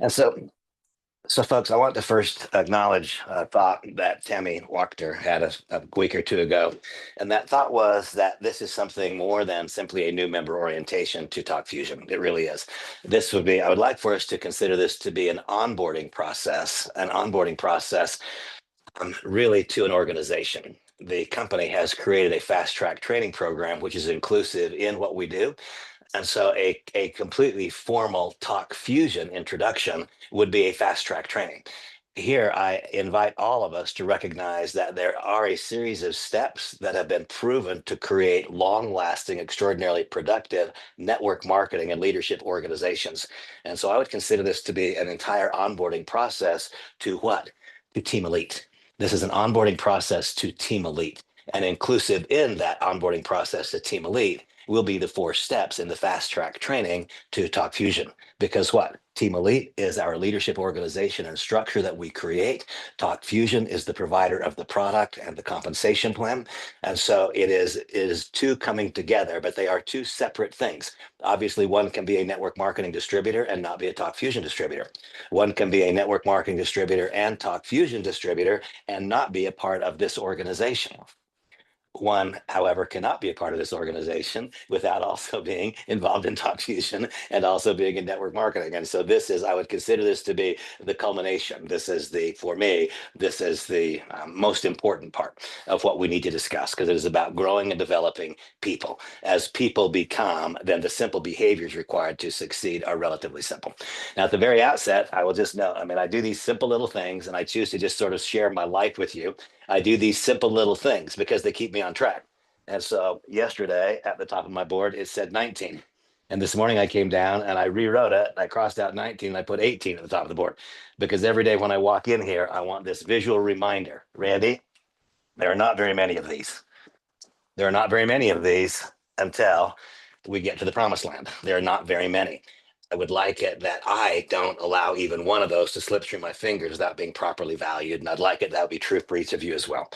And so folks, I want to first acknowledge a thought that Tammy Wachter had a week or two ago. And that thought was that this is something more than simply a new member orientation to Talk Fusion. It really is. I would like for us to consider this to be an onboarding process, really to an organization. The company has created a fast track training program, which is inclusive in what we do. And so a completely formal Talk Fusion introduction would be a fast track training. Here, I invite all of us to recognize that there are a series of steps that have been proven to create long lasting, extraordinarily productive network marketing and leadership organizations. And so I would consider this to be an entire onboarding process to what? To Team Elite. This is an onboarding process to Team Elite. And inclusive in that onboarding process to Team Elite will be the 4 steps in the fast track training to Talk Fusion. Because what? Team Elite is our leadership organization and structure that we create. Talk Fusion is the provider of the product and the compensation plan. And so it is two coming together, but they are 2 separate things. Obviously, one can be a network marketing distributor and not be a Talk Fusion distributor. One can be a network marketing distributor and Talk Fusion distributor and not be a part of this organization. One, however, cannot be a part of this organization without also being involved in Talk Fusion and also being in network marketing. And so I would consider this to be the culmination. For me, this is the most important part of what we need to discuss, because it is about growing and developing people. As people become, then the simple behaviors required to succeed are relatively simple. Now, at the very outset, I will just note, I do these simple little things, and I choose to just sort of share my life with you. I do these simple little things because they keep me on track. And so yesterday at the top of my board, it said 19. And this morning I came down and I rewrote it. I crossed out 19 and I put 18 at the top of the board, because every day when I walk in here, I want this visual reminder. Randy, there are not very many of these. There are not very many of these until we get to the promised land. There are not very many. I would like it that I don't allow even one of those to slip through my fingers without being properly valued. And I'd like it that would be true for each of you as well.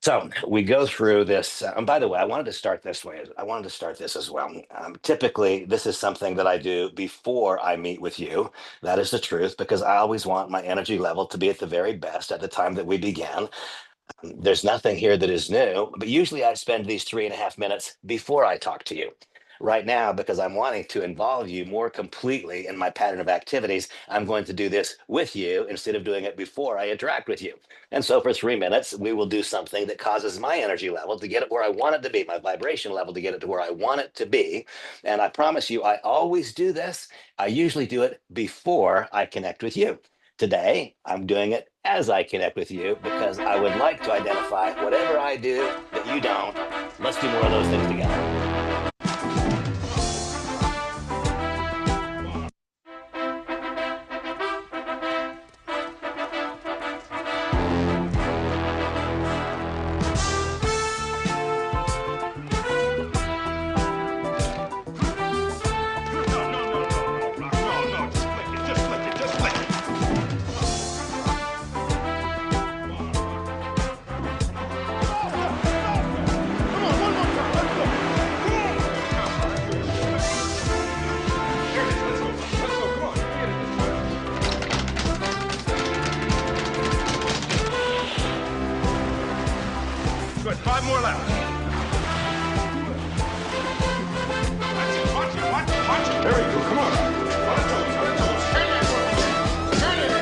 So we go through this. And by the way, I wanted to start this way. I wanted to start this as well. Typically, this is something that I do before I meet with you. That is the truth, because I always want my energy level to be at the very best at the time that we begin. There's nothing here that is new, but usually I spend these 3.5 minutes before I talk to you. Right now, because I'm wanting to involve you more completely in my pattern of activities, I'm going to do this with you instead of doing it before I interact with you. And so for 3 minutes, we will do something that causes my energy level to get it where I want it to be, my vibration level to get it to where I want it to be. And I promise you, I always do this. I usually do it before I connect with you. Today, I'm doing it as I connect with you, because I would like to identify whatever I do that you don't. Let's do more of those things together. Good. 5 more laps. That's it. Watch it. Watch it. Watch it. There you go. Come on. On the toes. On the toes. Turn it. Turn it.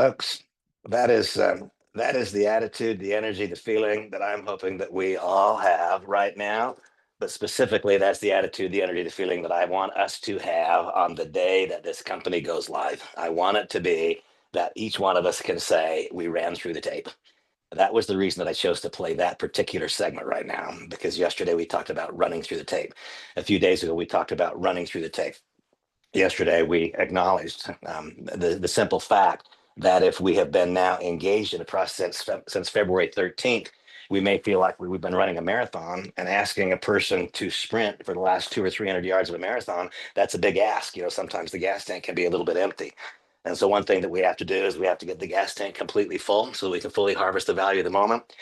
Folks, that is the attitude, the energy, the feeling that I'm hoping that we all have right now. But specifically, that's the attitude, the energy, the feeling that I want us to have on the day that this company goes live. I want it to be that each one of us can say we ran through the tape. That was the reason that I chose to play that particular segment right now, because yesterday we talked about running through the tape. A few days ago, we talked about running through the tape. Yesterday, we acknowledged the simple fact that if we have been now engaged in a process since February 13th, we may feel like we've been running a marathon, and asking a person to sprint for the last 200 or 300 yards of a marathon, that's a big ask. You know, sometimes the gas tank can be a little bit empty. And so one thing that we have to do is we have to get the gas tank completely full so we can fully harvest the value of the moment.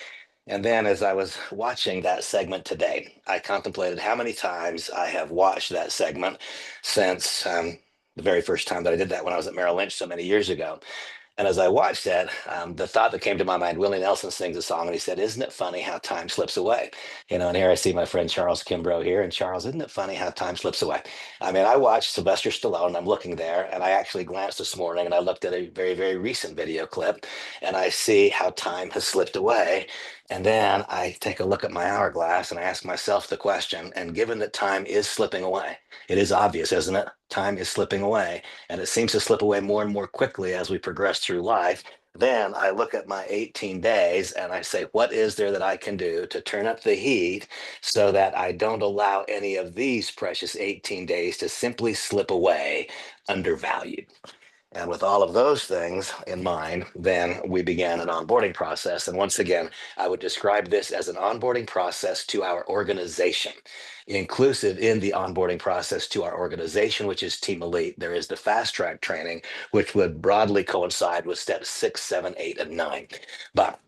And then as I was watching that segment today, I contemplated how many times I have watched that segment since the very first time that I did that when I was at Merrill Lynch so many years ago. And as I watched that, the thought that came to my mind, Willie Nelson sings a song and he said, "Isn't it funny how time slips away?" You know, and here I see my friend Charles Kimbrough here. And Charles, isn't it funny how time slips away? I mean, I watched Sylvester Stallone, I'm looking there, and I actually glanced this morning and I looked at a very, very recent video clip, and I see how time has slipped away. And then I take a look at my hourglass and I ask myself the question, and given that time is slipping away, it is obvious, isn't it? Time is slipping away, and it seems to slip away more and more quickly as we progress through life. Then I look at my 18 days and I say, what is there that I can do to turn up the heat so that I don't allow any of these precious 18 days to simply slip away undervalued? And with all of those things in mind, then we began an onboarding process. And once again, I would describe this as an onboarding process to our organization. Inclusive in the onboarding process to our organization, which is Team Elite, there is the fast track training, which would broadly coincide with steps 6, 7, 8, and 9. But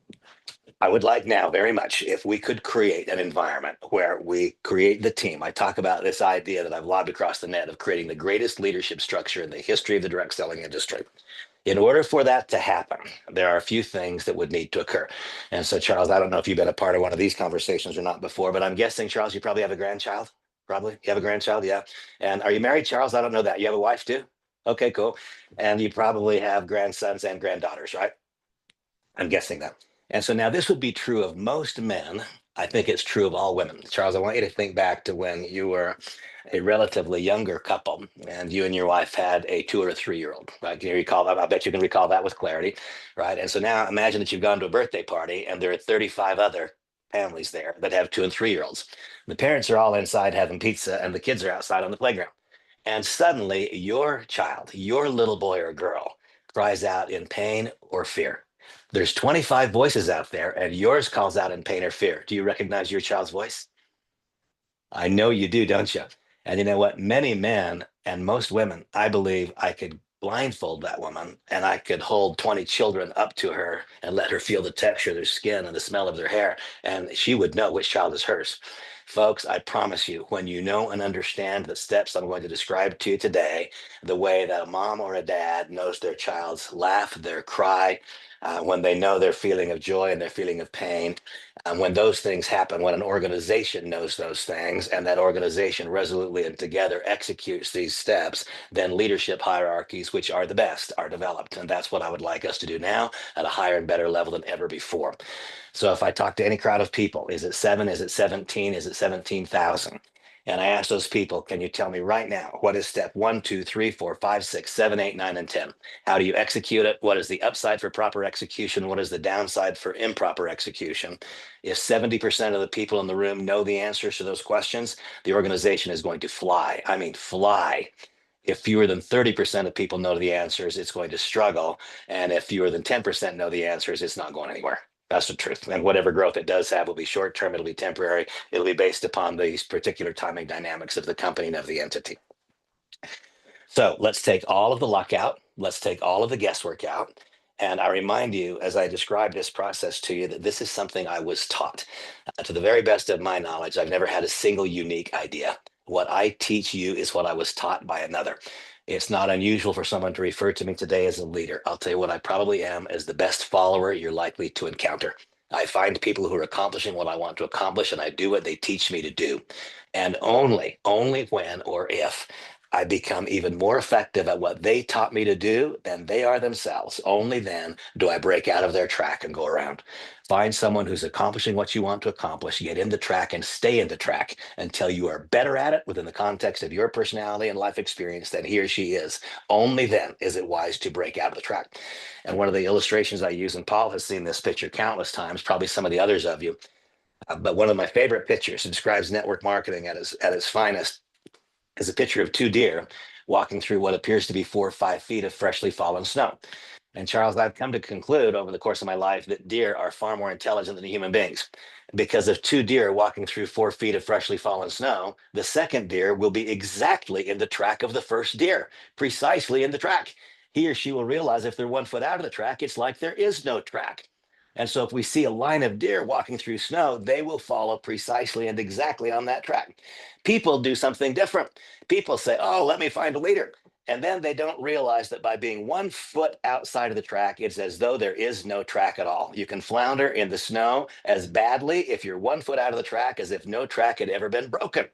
I would like now very much if we could create an environment where we create the team. I talk about this idea that I've lobbed across the net of creating the greatest leadership structure in the history of the direct selling industry. In order for that to happen, there are a few things that would need to occur. And so, Charles, I don't know if you've been a part of one of these conversations or not before, but I'm guessing, Charles, you probably have a grandchild. Probably. You have a grandchild, yeah. And are you married, Charles? I don't know that. You have a wife too? Okay, cool. And you probably have grandsons and granddaughters, right? I'm guessing that. And so now this would be true of most men. I think it's true of all women. Charles, I want you to think back to when you were a relatively younger couple and you and your wife had a 2 or a 3 year old, right? Can you recall that? I bet you can recall that with clarity, right? And so now imagine that you've gone to a birthday party and there are 35 other families there that have 2 and 3 year olds. The parents are all inside having pizza and the kids are outside on the playground. And suddenly your child, your little boy or girl, cries out in pain or fear. There's 25 voices out there, and yours calls out in pain or fear. Do you recognize your child's voice? I know you do, don't you? And you know what? Many men and most women, I believe I could blindfold that woman and I could hold 20 children up to her and let her feel the texture of their skin and the smell of their hair, and she would know which child is hers. Folks, I promise you, when you know and understand the steps I'm going to describe to you today, the way that a mom or a dad knows their child's laugh, their cry, when they know their feeling of joy and their feeling of pain, and when those things happen, when an organization knows those things and that organization resolutely and together executes these steps, then leadership hierarchies, which are the best, are developed. And that's what I would like us to do now at a higher and better level than ever before. So if I talk to any crowd of people, is it 7? Is it 17? Is it 17,000? And I ask those people, can you tell me right now, what is step 1, 2, 3, 4, 5, 6, 7, 8, 9, and 10? How do you execute it? What is the upside for proper execution? What is the downside for improper execution? If 70% of the people in the room know the answers to those questions, the organization is going to fly. I mean, fly. If fewer than 30% of people know the answers, it's going to struggle. And if fewer than 10% know the answers, it's not going anywhere. That's the truth. And whatever growth it does have will be short term, it'll be temporary, it'll be based upon these particular timing dynamics of the company and of the entity. So let's take all of the luck out. Let's take all of the guesswork out. And I remind you, as I describe this process to you, that this is something I was taught. To the very best of my knowledge, I've never had a single unique idea. What I teach you is what I was taught by another. It's not unusual for someone to refer to me today as a leader. I'll tell you what I probably am as the best follower you're likely to encounter. I find people who are accomplishing what I want to accomplish, and I do what they teach me to do. And only when or if I become even more effective at what they taught me to do than they are themselves. Only then do I break out of their track and go around. Find someone who's accomplishing what you want to accomplish, get in the track and stay in the track until you are better at it within the context of your personality and life experience than he or she is. Only then is it wise to break out of the track. And one of the illustrations I use, and Paul has seen this picture countless times, probably some of the others of you, but one of my favorite pictures describes network marketing at its finest is a picture of two deer walking through what appears to be 4 or 5 feet of freshly fallen snow. And Charles, I've come to conclude over the course of my life that deer are far more intelligent than human beings. Because if two deer walking through 4 feet of freshly fallen snow, the second deer will be exactly in the track of the first deer, precisely in the track. He or she will realize if they're 1 foot out of the track, it's like there is no track. And so if we see a line of deer walking through snow, they will follow precisely and exactly on that track. People do something different. People say, oh, let me find a leader. And then they don't realize that by being 1 foot outside of the track, it's as though there is no track at all. You can flounder in the snow as badly if you're 1 foot out of the track as if no track had ever been broken.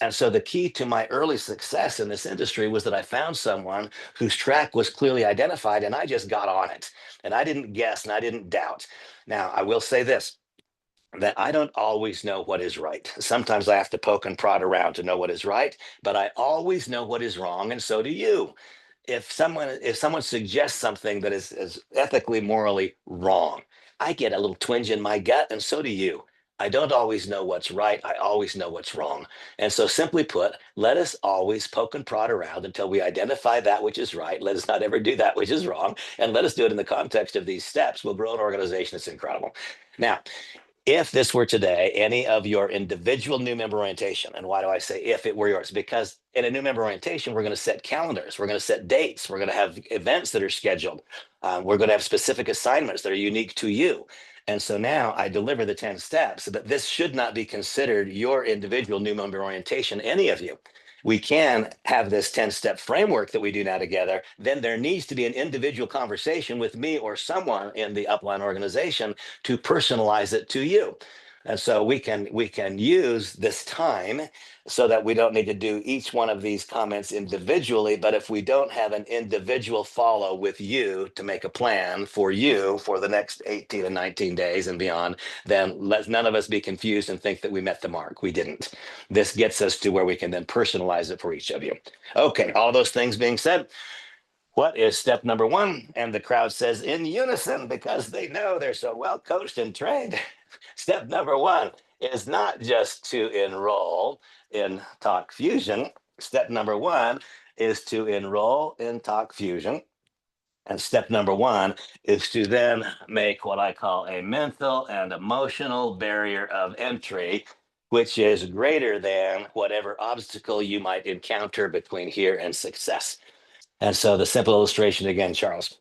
And so the key to my early success in this industry was that I found someone whose track was clearly identified and I just got on it. And I didn't guess and I didn't doubt. Now, I will say this, that I don't always know what is right. Sometimes I have to poke and prod around to know what is right, but I always know what is wrong, and so do you. If someone suggests something that is ethically, morally wrong, I get a little twinge in my gut, and so do you. I don't always know what's right. I always know what's wrong. And so, simply put, let us always poke and prod around until we identify that which is right. Let us not ever do that which is wrong. And let us do it in the context of these steps. We'll grow an organization that's incredible. Now, if this were today, any of your individual new member orientation, and why do I say if it were yours? Because in a new member orientation, we're going to set calendars, we're going to set dates, we're going to have events that are scheduled, we're going to have specific assignments that are unique to you. And so now I deliver the 10 steps, but this should not be considered your individual new member orientation, any of you. We can have this 10-step framework that we do now together. Then there needs to be an individual conversation with me or someone in the upline organization to personalize it to you. And so we can use this time so that we don't need to do each one of these comments individually. But if we don't have an individual follow with you to make a plan for you for the next 18 and 19 days and beyond, then let none of us be confused and think that we met the mark. We didn't. This gets us to where we can then personalize it for each of you. Okay, all those things being said, what is step number one? And the crowd says in unison because they know they're so well coached and trained. Step number one is not just to enroll in Talk Fusion. Step number one is to enroll in Talk Fusion. And step number one is to then make what I call a mental and emotional barrier of entry, which is greater than whatever obstacle you might encounter between here and success. And so the simple illustration again, Charles,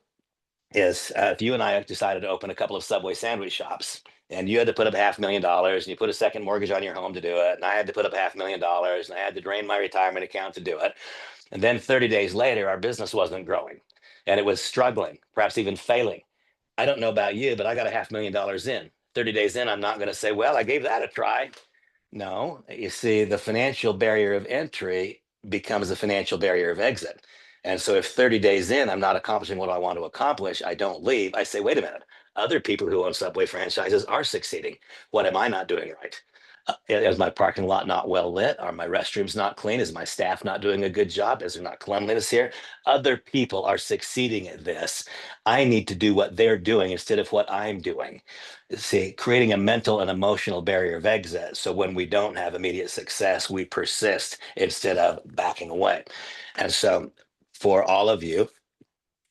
is if you and I decided to open a couple of Subway sandwich shops and you had to put up $500,000 and you put a second mortgage on your home to do it, and I had to put up $500,000 and I had to drain my retirement account to do it. And then 30 days later, our business wasn't growing and it was struggling, perhaps even failing. I don't know about you, but I got a $500,000 in. 30 days in, I'm not going to say, well, I gave that a try. No, you see, the financial barrier of entry becomes a financial barrier of exit. And so if 30 days in, I'm not accomplishing what I want to accomplish, I don't leave. I say, wait a minute, other people who own Subway franchises are succeeding. What am I not doing right? Is my parking lot not well lit? Are my restrooms not clean? Is my staff not doing a good job? Is there not cleanliness here? Other people are succeeding at this. I need to do what they're doing instead of what I'm doing. See, creating a mental and emotional barrier of exit. So when we don't have immediate success, we persist instead of backing away. And so for all of you,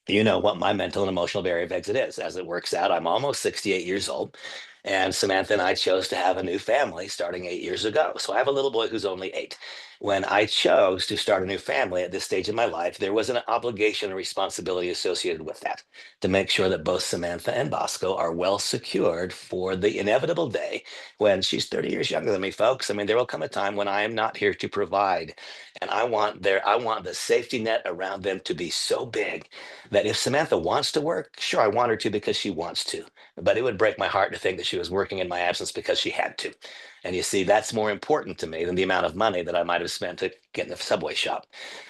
you know what my mental and emotional barrier of exit is. As it works out, I'm almost 68 years old. And Samantha and I chose to have a new family starting 8 years ago. So I have a little boy who's only 8. When I chose to start a new family at this stage of my life, there was an obligation and responsibility associated with that to make sure that both Samantha and Bosco are well secured for the inevitable day when she's 30 years younger than me, folks. I mean, there will come a time when I am not here to provide. And I want the safety net around them to be so big that if Samantha wants to work, sure, I want her to because she wants to. But it would break my heart to think that she was working in my absence because she had to. And you see, that's more important to me than the amount of money that I might have spent to get in the subway shop.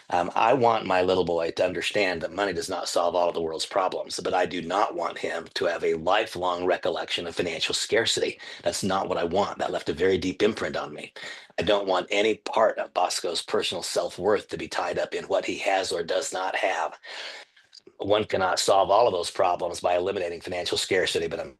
I want my little boy to understand that money does not solve all of the world's problems, but I do not want him to have a lifelong recollection of financial scarcity. That's not what I want. That left a very deep imprint on me. I don't want any part of Bosco's personal self-worth to be tied up in what he has or does not have. One cannot solve all of those problems by eliminating financial scarcity, but I'm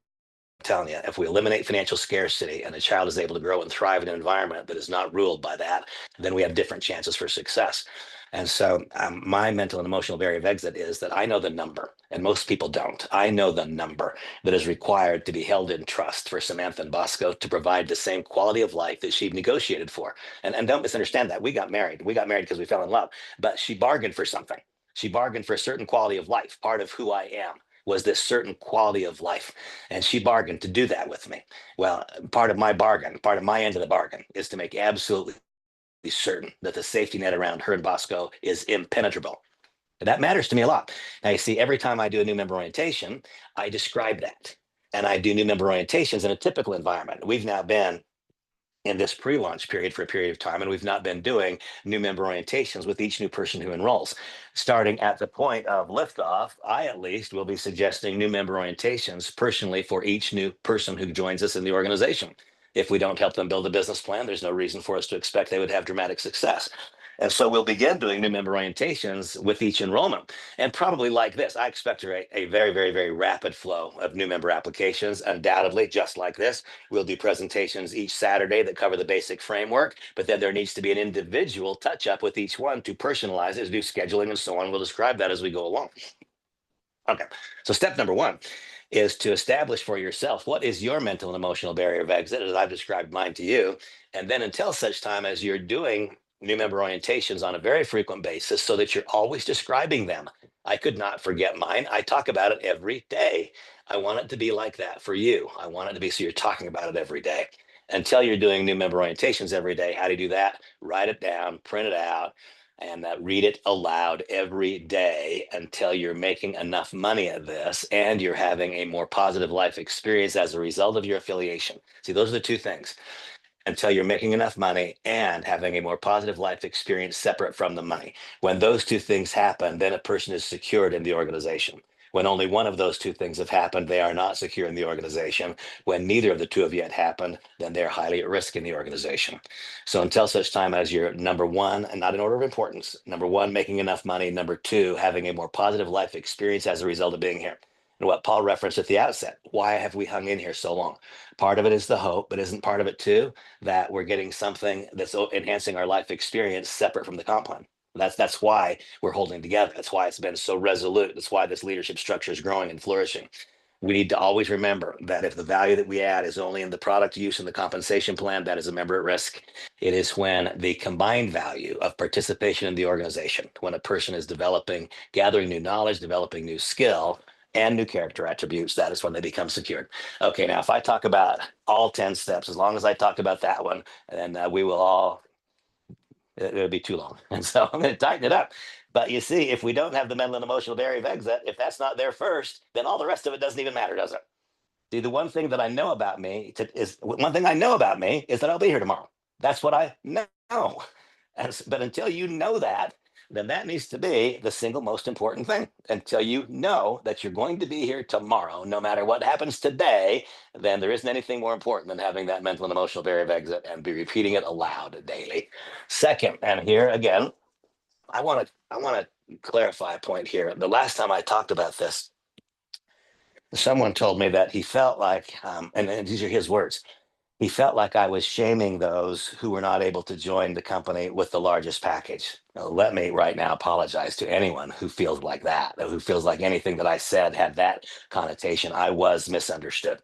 telling you, if we eliminate financial scarcity and a child is able to grow and thrive in an environment that is not ruled by that, then we have different chances for success. And so, my mental and emotional barrier of exit is that I know the number, and most people don't. I know the number that is required to be held in trust for Samantha and Bosco to provide the same quality of life that she negotiated for. And don't misunderstand that. We got married. We got married because we fell in love, but she bargained for something. She bargained for a certain quality of life. Part of who I am was this certain quality of life. And she bargained to do that with me. Well, part of my bargain, part of my end of the bargain is to make absolutely certain that the safety net around her and Bosco is impenetrable. And that matters to me a lot. Now, you see, every time I do a new member orientation, I describe that. And I do new member orientations in a typical environment. We've now been in this pre-launch period for a period of time, and we've not been doing new member orientations with each new person who enrolls. Starting at the point of liftoff, I at least will be suggesting new member orientations personally for each new person who joins us in the organization. If we don't help them build a business plan, there's no reason for us to expect they would have dramatic success. And so we'll begin doing new member orientations with each enrollment. And probably like this, I expect a very, very, very rapid flow of new member applications, undoubtedly, just like this. We'll do presentations each Saturday that cover the basic framework, but then there needs to be an individual touch up with each one to personalize it, do scheduling and so on. We'll describe that as we go along. Okay, so step number one is to establish for yourself what is your mental and emotional barrier of exit, as I've described mine to you. And then until such time as you're doing new member orientations on a very frequent basis so that you're always describing them. I could not forget mine. I talk about it every day. I want it to be like that for you. I want it to be so you're talking about it every day. Until you're doing new member orientations every day, how do you do that? Write it down, print it out, and read it aloud every day until you're making enough money at this and you're having a more positive life experience as a result of your affiliation. See, those are the two things. Until you're making enough money and having a more positive life experience separate from the money. When those two things happen, then a person is secured in the organization. When only one of those two things have happened, they are not secure in the organization. When neither of the two have yet happened, then they're highly at risk in the organization. So until such time as you're number one, and not in order of importance, number one, making enough money, number two, having a more positive life experience as a result of being here. And what Paul referenced at the outset, why have we hung in here so long? Part of it is the hope, but isn't part of it too that we're getting something that's enhancing our life experience separate from the comp plan? That's why we're holding together. That's why it's been so resolute. That's why this leadership structure is growing and flourishing. We need to always remember that if the value that we add is only in the product use and the compensation plan, that is a member at risk. It is when the combined value of participation in the organization, when a person is developing, gathering new knowledge, developing new skill, and new character attributes, that is when they become secured. Okay, now if I talk about all 10 steps, as long as I talk about that one, then we will all, it'll be too long. And so I'm going to tighten it up. But you see, if we don't have the mental and emotional barrier of exit, if that's not there first, then all the rest of it doesn't even matter, does it? See, the one thing that I know about me is one thing I know about me is that I'll be here tomorrow. That's what I know. But until you know that, then that needs to be the single most important thing. Until you know that you're going to be here tomorrow, no matter what happens today, then there isn't anything more important than having that mental and emotional barrier of exit and be repeating it aloud daily. Second, and here again, I want to clarify a point here. The last time I talked about this, someone told me that he felt like, and these are his words, he felt like I was shaming those who were not able to join the company with the largest package. Now, let me right now apologize to anyone who feels like that, who feels like anything that I said had that connotation. I was misunderstood.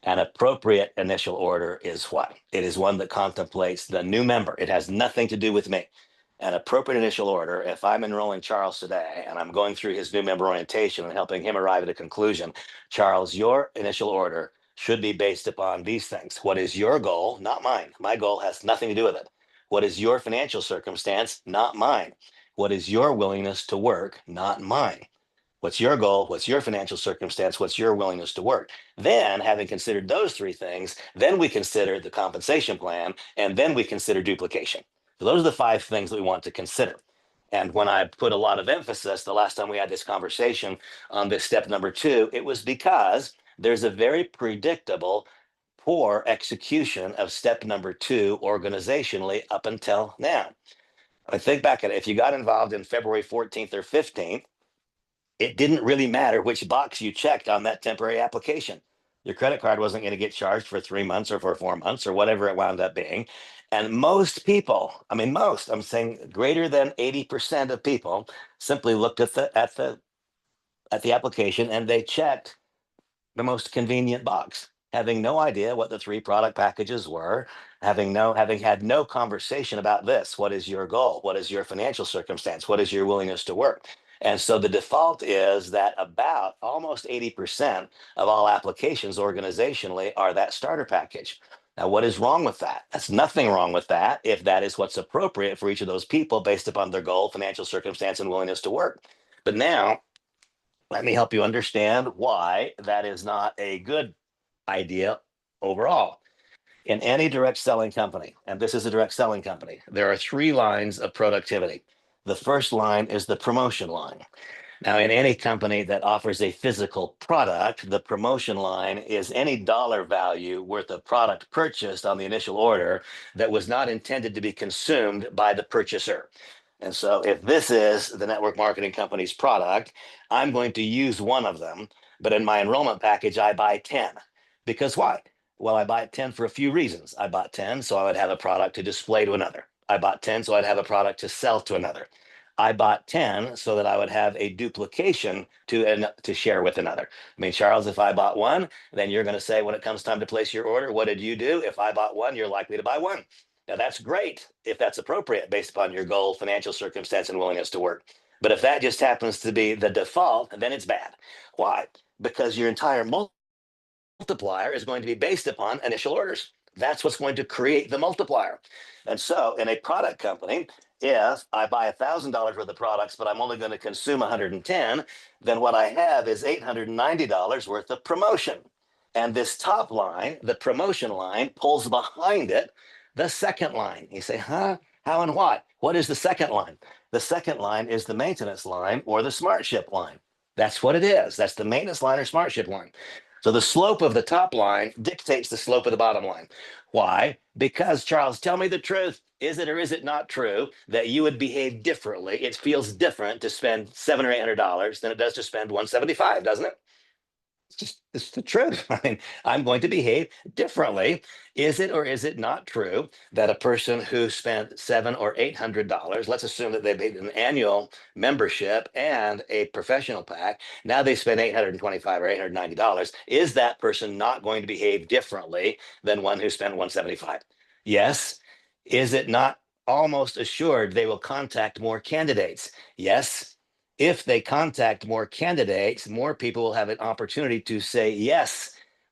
An appropriate initial order is what? It is one that contemplates the new member. It has nothing to do with me. An appropriate initial order, if I'm enrolling Charles today and I'm going through his new member orientation and helping him arrive at a conclusion, Charles, your initial order should be based upon these things. What is your goal? Not mine. My goal has nothing to do with it. What is your financial circumstance? Not mine. What is your willingness to work? Not mine. What's your goal? What's your financial circumstance? What's your willingness to work? Then, having considered those three things, then we consider the compensation plan, and then we consider duplication. So those are the five things that we want to consider. And when I put a lot of emphasis the last time we had this conversation on this step number two, it was because there's a very predictable poor execution of step number two organizationally up until now. I think back at it, if you got involved in February 14th or 15th, it didn't really matter which box you checked on that temporary application. Your credit card wasn't going to get charged for 3 months or for 4 months or whatever it wound up being. And most people, I mean, most, I'm saying greater than 80% of people simply looked at the application and they checked the most convenient box, having no idea what the three product packages were, having had no conversation about this. What is your goal? What is your financial circumstance? What is your willingness to work? And so the default is that about almost 80% of all applications organizationally are that starter package. Now, what is wrong with that? That's nothing wrong with that if that is what's appropriate for each of those people based upon their goal, financial circumstance, and willingness to work. But now let me help you understand why that is not a good idea overall. In any direct selling company, and this is a direct selling company, there are three lines of productivity. The first line is the promotion line. Now, in any company that offers a physical product, the promotion line is any dollar value worth of product purchased on the initial order that was not intended to be consumed by the purchaser. And so if this is the network marketing company's product, I'm going to use one of them, but in my enrollment package, I buy 10. Because why? Well, I bought 10 for a few reasons. I bought 10 so I would have a product to display to another. I bought 10 so I'd have a product to sell to another. I bought 10 so that I would have a duplication to share with another. I mean, Charles, if I bought one, then you're going to say when it comes time to place your order, what did you do? If I bought one, you're likely to buy one. Now, that's great if that's appropriate based upon your goal, financial circumstance, and willingness to work. But if that just happens to be the default, then it's bad. Why? Because your entire multiplier is going to be based upon initial orders. That's what's going to create the multiplier. And so in a product company, if I buy $1,000 worth of products, but I'm only going to consume 110, then what I have is $890 worth of promotion. And this top line, the promotion line, pulls behind it the second line. You say, huh? How and what? What is the second line? The second line is the maintenance line or the smart ship line. That's what it is. That's the maintenance line or smart ship line. So the slope of the top line dictates the slope of the bottom line. Why? Because, Charles, tell me the truth. Is it or is it not true that you would behave differently? It feels different to spend $700 or $800 than it does to spend $175, doesn't it? It's the truth. I mean, I'm going to behave differently. Is it or is it not true that a person who spent $700 or $800, let's assume that they paid an annual membership and a professional pack, now they spend $825 or $890, is that person not going to behave differently than one who spent $175? Yes. Is it not almost assured they will contact more candidates? Yes. If they contact more candidates, more people will have an opportunity to say yes.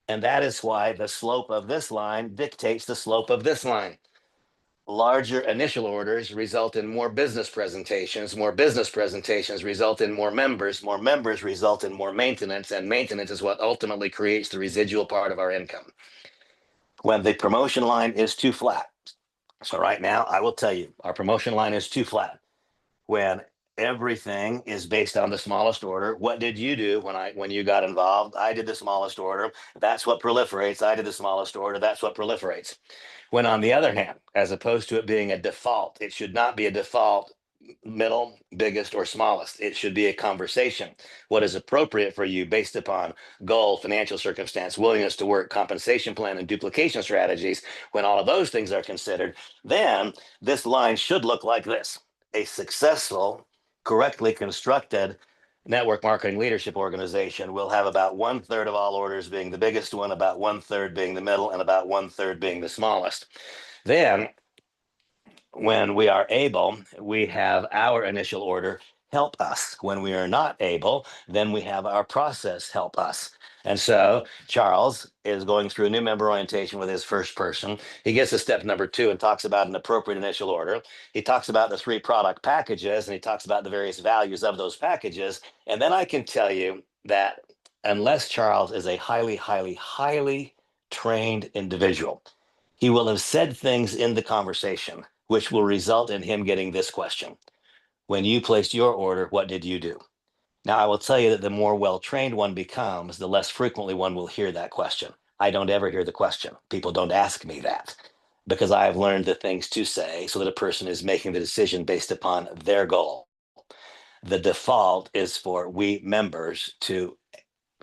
And that is why the slope of this line dictates the slope of this line. Larger initial orders result in more business presentations result in more members result in more maintenance, and maintenance is what ultimately creates the residual part of our income. When the promotion line is too flat, so right now I will tell you, our promotion line is too flat. When everything is based on the smallest order. What did you do when you got involved? I did the smallest order. That's what proliferates. I did the smallest order. That's what proliferates. When on the other hand, as opposed to it being a default, it should not be a default middle, biggest, or smallest. It should be a conversation. What is appropriate for you based upon goal, financial circumstance, willingness to work, compensation plan, and duplication strategies. When all of those things are considered, then this line should look like this. A successful, correctly constructed network marketing leadership organization will have about 1/3 of all orders being the biggest one, about 1/3 being the middle, and about 1/3 being the smallest. Then when we are able, we have our initial order help us. When we are not able, then we have our process help us. And so Charles is going through a new member orientation with his first person. He gets to step number 2 and talks about an appropriate initial order. He talks about the 3 product packages and he talks about the various values of those packages. And then I can tell you that unless Charles is a highly, highly, highly trained individual, he will have said things in the conversation which will result in him getting this question. When you placed your order, what did you do? Now, I will tell you that the more well trained one becomes, the less frequently one will hear that question. I don't ever hear the question. People don't ask me that because I have learned the things to say so that a person is making the decision based upon their goal. The default is for we members to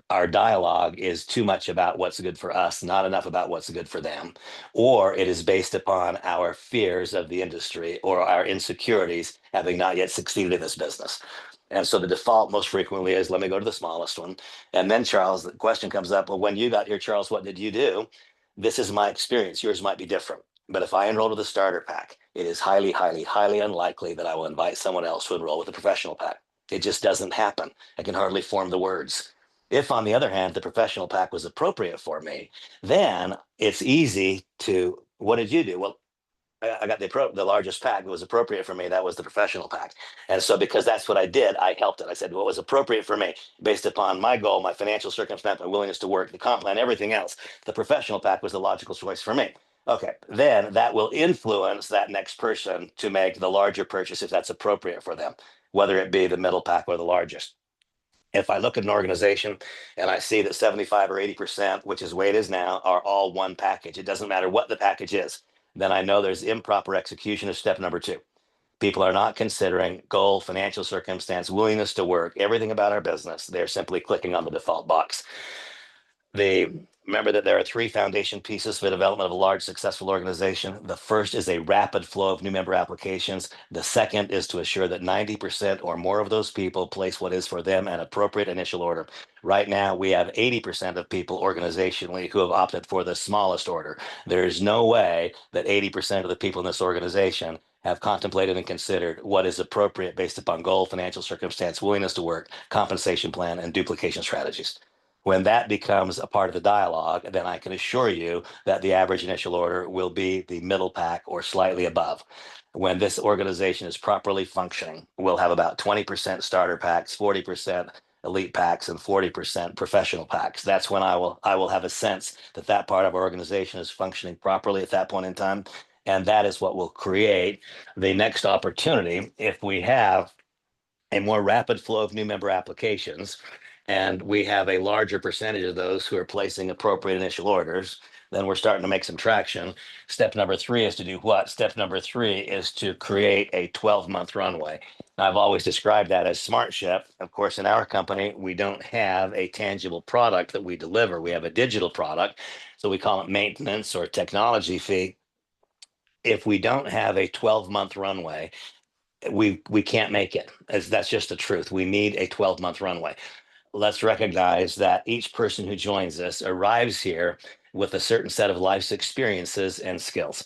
our dialogue is too much about what's good for us, not enough about what's good for them, or it is based upon our fears of the industry or our insecurities having not yet succeeded in this business. And so the default most frequently is let me go to the smallest one. And then, Charles, the question comes up, well, when you got here, Charles, what did you do? This is my experience. Yours might be different. But if I enroll with the starter pack, it is highly, highly, highly unlikely that I will invite someone else to enroll with the professional pack. It just doesn't happen. I can hardly form the words. If, on the other hand, the professional pack was appropriate for me, then it's easy to, what did you do? Well, I got the largest pack that was appropriate for me. That was the professional pack. And so because that's what I did, I helped it. I said what was appropriate for me based upon my goal, my financial circumstance, my willingness to work, the comp plan, everything else. The professional pack was the logical choice for me. Okay, then that will influence that next person to make the larger purchase if that's appropriate for them, whether it be the middle pack or the largest. If I look at an organization and I see that 75 or 80%, which is the way it is now, are all one package, it doesn't matter what the package is, then I know there's improper execution of step number 2. People are not considering goal, financial circumstance, willingness to work, everything about our business. They're simply clicking on the default box. Remember that there are 3 foundation pieces for the development of a large successful organization. The first is a rapid flow of new member applications. The second is to assure that 90% or more of those people place what is for them an appropriate initial order. Right now, we have 80% of people organizationally who have opted for the smallest order. There is no way that 80% of the people in this organization have contemplated and considered what is appropriate based upon goal, financial circumstance, willingness to work, compensation plan, and duplication strategies. When that becomes a part of the dialogue, then I can assure you that the average initial order will be the middle pack or slightly above. When this organization is properly functioning, we'll have about 20% starter packs, 40% elite packs, and 40% professional packs. That's when I will have a sense that that part of our organization is functioning properly at that point in time. And that is what will create the next opportunity if we have a more rapid flow of new member applications, and we have a larger percentage of those who are placing appropriate initial orders, then we're starting to make some traction. Step number 3 is to do what? Step number 3 is to create a 12-month runway. Now, I've always described that as SmartShip. Of course, in our company, we don't have a tangible product that we deliver. We have a digital product, so we call it maintenance or technology fee. If we don't have a 12-month runway, we can't make it. That's just the truth. We need a 12-month runway. Let's recognize that each person who joins us arrives here with a certain set of life's experiences and skills.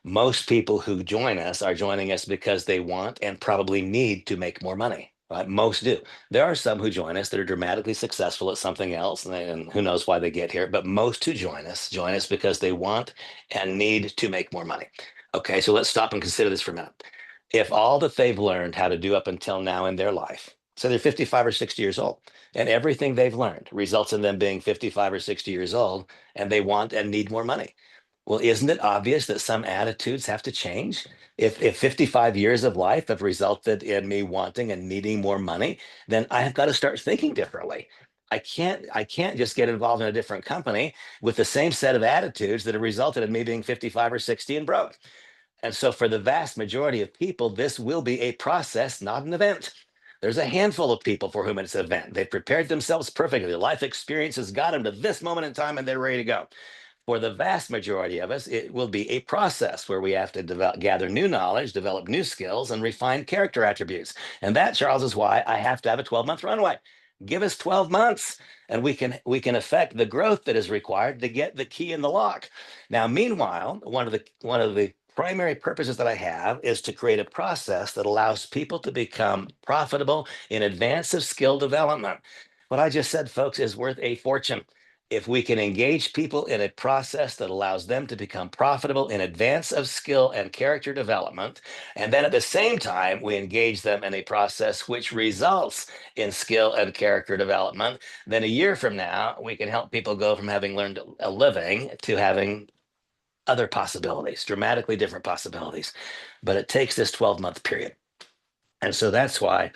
Most people who join us are joining us because they want and probably need to make more money. Right? Most do. There are some who join us that are dramatically successful at something else, and who knows why they get here. But most who join us because they want and need to make more money. Okay, so let's stop and consider this for a minute. If all that they've learned how to do up until now in their life, so they're 55 or 60 years old, and everything they've learned results in them being 55 or 60 years old, and they want and need more money. Well, isn't it obvious that some attitudes have to change? If 55 years of life have resulted in me wanting and needing more money, then I have got to start thinking differently. I can't just get involved in a different company with the same set of attitudes that have resulted in me being 55 or 60 and broke. And so, for the vast majority of people, this will be a process, not an event. There's a handful of people for whom it's an event. They've prepared themselves perfectly. Their life experience has got them to this moment in time and they're ready to go. For the vast majority of us, it will be a process where we have to gather new knowledge, develop new skills, and refine character attributes. And that, Charles, is why I have to have a 12-month runway. Give us 12 months and we can affect the growth that is required to get the key in the lock. Now, meanwhile, one of the primary purposes that I have is to create a process that allows people to become profitable in advance of skill development. What I just said, folks, is worth a fortune. If we can engage people in a process that allows them to become profitable in advance of skill and character development, and then at the same time, we engage them in a process which results in skill and character development, then a year from now, we can help people go from having learned a living to having other possibilities, dramatically different possibilities. But it takes this 12-month period. And so that's why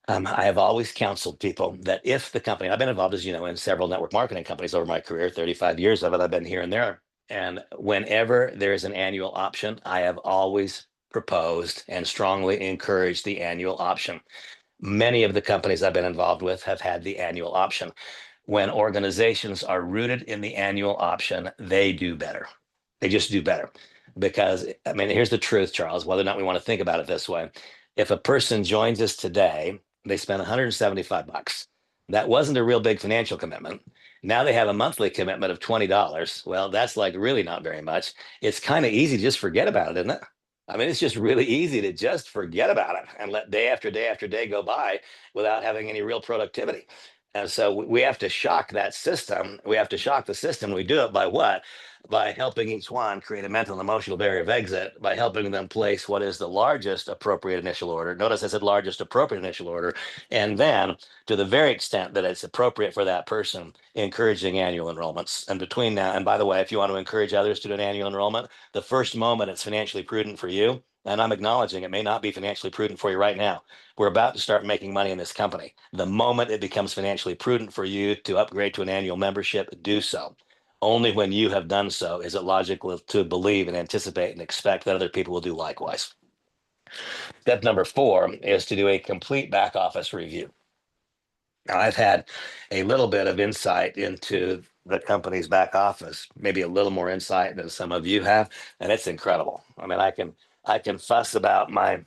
I have always counseled people that if the company, I've been involved, as you know, in several network marketing companies over my career, 35 years of it, I've been here and there. And whenever there is an annual option, I have always proposed and strongly encouraged the annual option. Many of the companies I've been involved with have had the annual option. When organizations are rooted in the annual option, they do better. They just do better. Because, I mean, here's the truth, Charles, whether or not we want to think about it this way. If a person joins us today, they spend 175 bucks. That wasn't a real big financial commitment. Now they have a monthly commitment of $20. Well, that's like really not very much. It's kind of easy to just forget about it, isn't it? I mean, it's just really easy to just forget about it and let day after day after day go by without having any real productivity. And so we have to shock that system. We have to shock the system. We do it by what? By helping each one create a mental and emotional barrier of exit, by helping them place what is the largest appropriate initial order. Notice I said largest appropriate initial order. And then, to the very extent that it's appropriate for that person, encouraging annual enrollments. And between now, and by the way, if you want to encourage others to do an annual enrollment, the first moment it's financially prudent for you, and I'm acknowledging it may not be financially prudent for you right now. We're about to start making money in this company. The moment it becomes financially prudent for you to upgrade to an annual membership, do so. Only when you have done so is it logical to believe and anticipate and expect that other people will do likewise. Step number 4 is to do a complete back office review. Now, I've had a little bit of insight into the company's back office, maybe a little more insight than some of you have, and it's incredible. I mean, I can fuss about my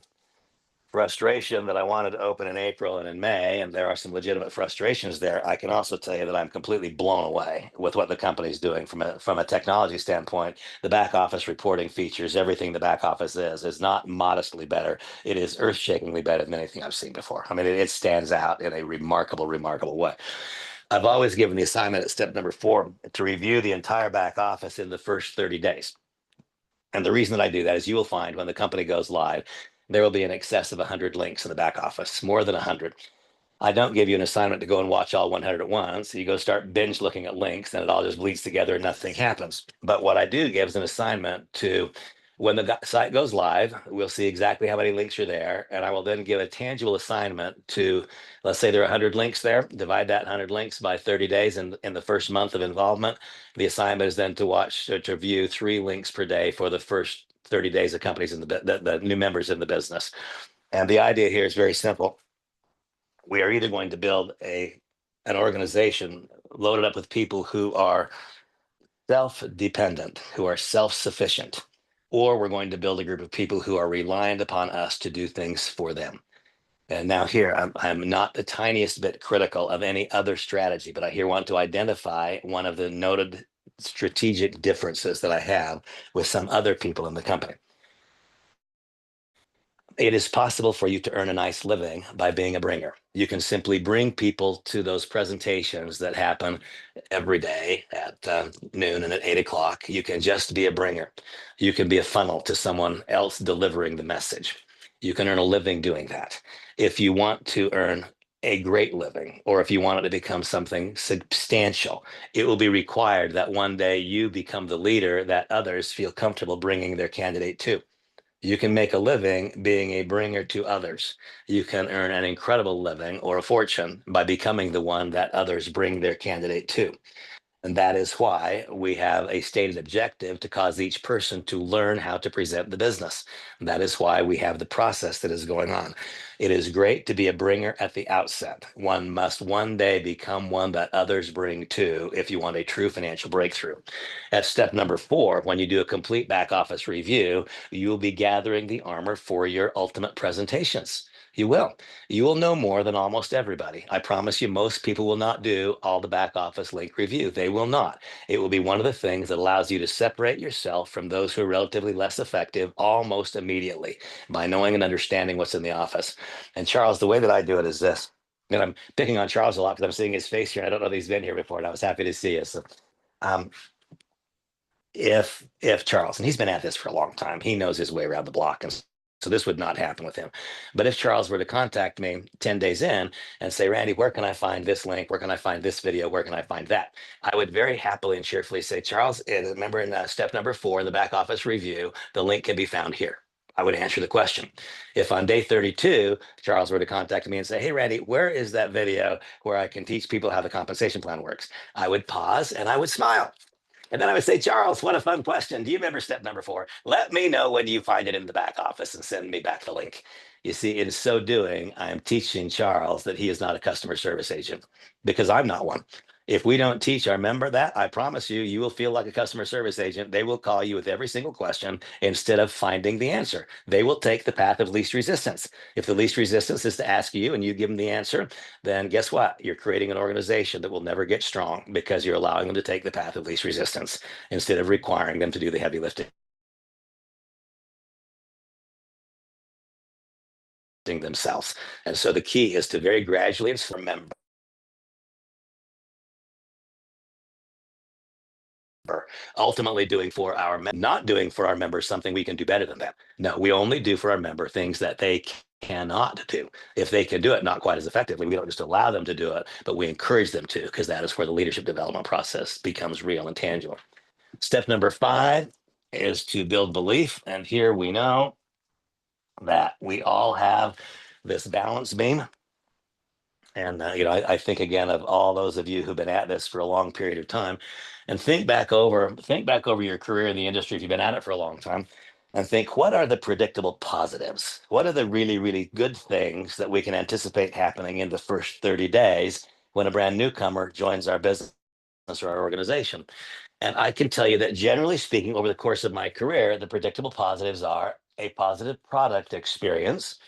frustration that I wanted to open in April and in May, and there are some legitimate frustrations there. I can also tell you that I'm completely blown away with what the company's doing from a technology standpoint. The back office reporting features, everything the back office is not modestly better. It is earth-shakingly better than anything I've seen before. I mean, it stands out in a remarkable, remarkable way. I've always given the assignment at step number 4 to review the entire back office in the first 30 days. And the reason that I do that is you will find when the company goes live, there will be in excess of 100 links in the back office, more than 100. I don't give you an assignment to go and watch all 100 at once. You go start binge looking at links and it all just bleeds together and nothing happens. But what I do give is an assignment to when the site goes live, we'll see exactly how many links are there. And I will then give a tangible assignment to, let's say there are 100 links there, divide that 100 links by 30 days in the first month of involvement. The assignment is then to view 3 links per day for the first 30 days of companies in the new members in the business. And the idea here is very simple. We are either going to build an organization loaded up with people who are self-dependent, who are self-sufficient, or we're going to build a group of people who are reliant upon us to do things for them. And now here, I'm not the tiniest bit critical of any other strategy, but I here want to identify one of the noted strategic differences that I have with some other people in the company. It is possible for you to earn a nice living by being a bringer. You can simply bring people to those presentations that happen every day at noon and at 8 o'clock. You can just be a bringer. You can be a funnel to someone else delivering the message. You can earn a living doing that. If you want to earn a great living, or if you want it to become something substantial, it will be required that one day you become the leader that others feel comfortable bringing their candidate to. You can make a living being a bringer to others. You can earn an incredible living or a fortune by becoming the one that others bring their candidate to. And that is why we have a stated objective to cause each person to learn how to present the business. And that is why we have the process that is going on. It is great to be a bringer at the outset. One must one day become one that others bring to if you want a true financial breakthrough. At step number 4, when you do a complete back office review, you will be gathering the armor for your ultimate presentations. You will. You will know more than almost everybody. I promise you, most people will not do all the back office link review. They will not. It will be one of the things that allows you to separate yourself from those who are relatively less effective almost immediately by knowing and understanding what's in the office. And Charles, the way that I do it is this. And I'm picking on Charles a lot because I'm seeing his face here. I don't know that he's been here before, and I was happy to see you. So, um, if Charles, and he's been at this for a long time, he knows his way around the block, and so this would not happen with him. But if Charles were to contact me 10 days in and say, Randy, where can I find this link? Where can I find this video? Where can I find that? I would very happily and cheerfully say, Charles, remember in step number 4 in the back office review, the link can be found here. I would answer the question. If on day 32, Charles were to contact me and say, hey, Randy, where is that video where I can teach people how the compensation plan works? I would pause and I would smile. And then I would say, Charles, what a fun question. Do you remember step number 4? Let me know when you find it in the back office and send me back the link. You see, in so doing, I am teaching Charles that he is not a customer service agent because I'm not one. If we don't teach our member that, I promise you, you will feel like a customer service agent. They will call you with every single question instead of finding the answer. They will take the path of least resistance. If the least resistance is to ask you and you give them the answer, then guess what? You're creating an organization that will never get strong because you're allowing them to take the path of least resistance instead of requiring them to do the heavy lifting themselves. And so the key is to very gradually remember, ultimately doing for our not doing for our members something we can do better than them. No, we only do for our member things that they cannot do. If they can do it not quite as effectively, we don't just allow them to do it, but we encourage them to, because that is where the leadership development process becomes real and tangible. Step number 5 is to build belief. And here we know that we all have this balance beam. And I think again of all those of you who've been at this for a long period of time, and think back over your career in the industry if you've been at it for a long time, and think what are the predictable positives? What are the really, really good things that we can anticipate happening in the first 30 days when a brand newcomer joins our business or our organization? And I can tell you that generally speaking, over the course of my career, the predictable positives are a positive product experience.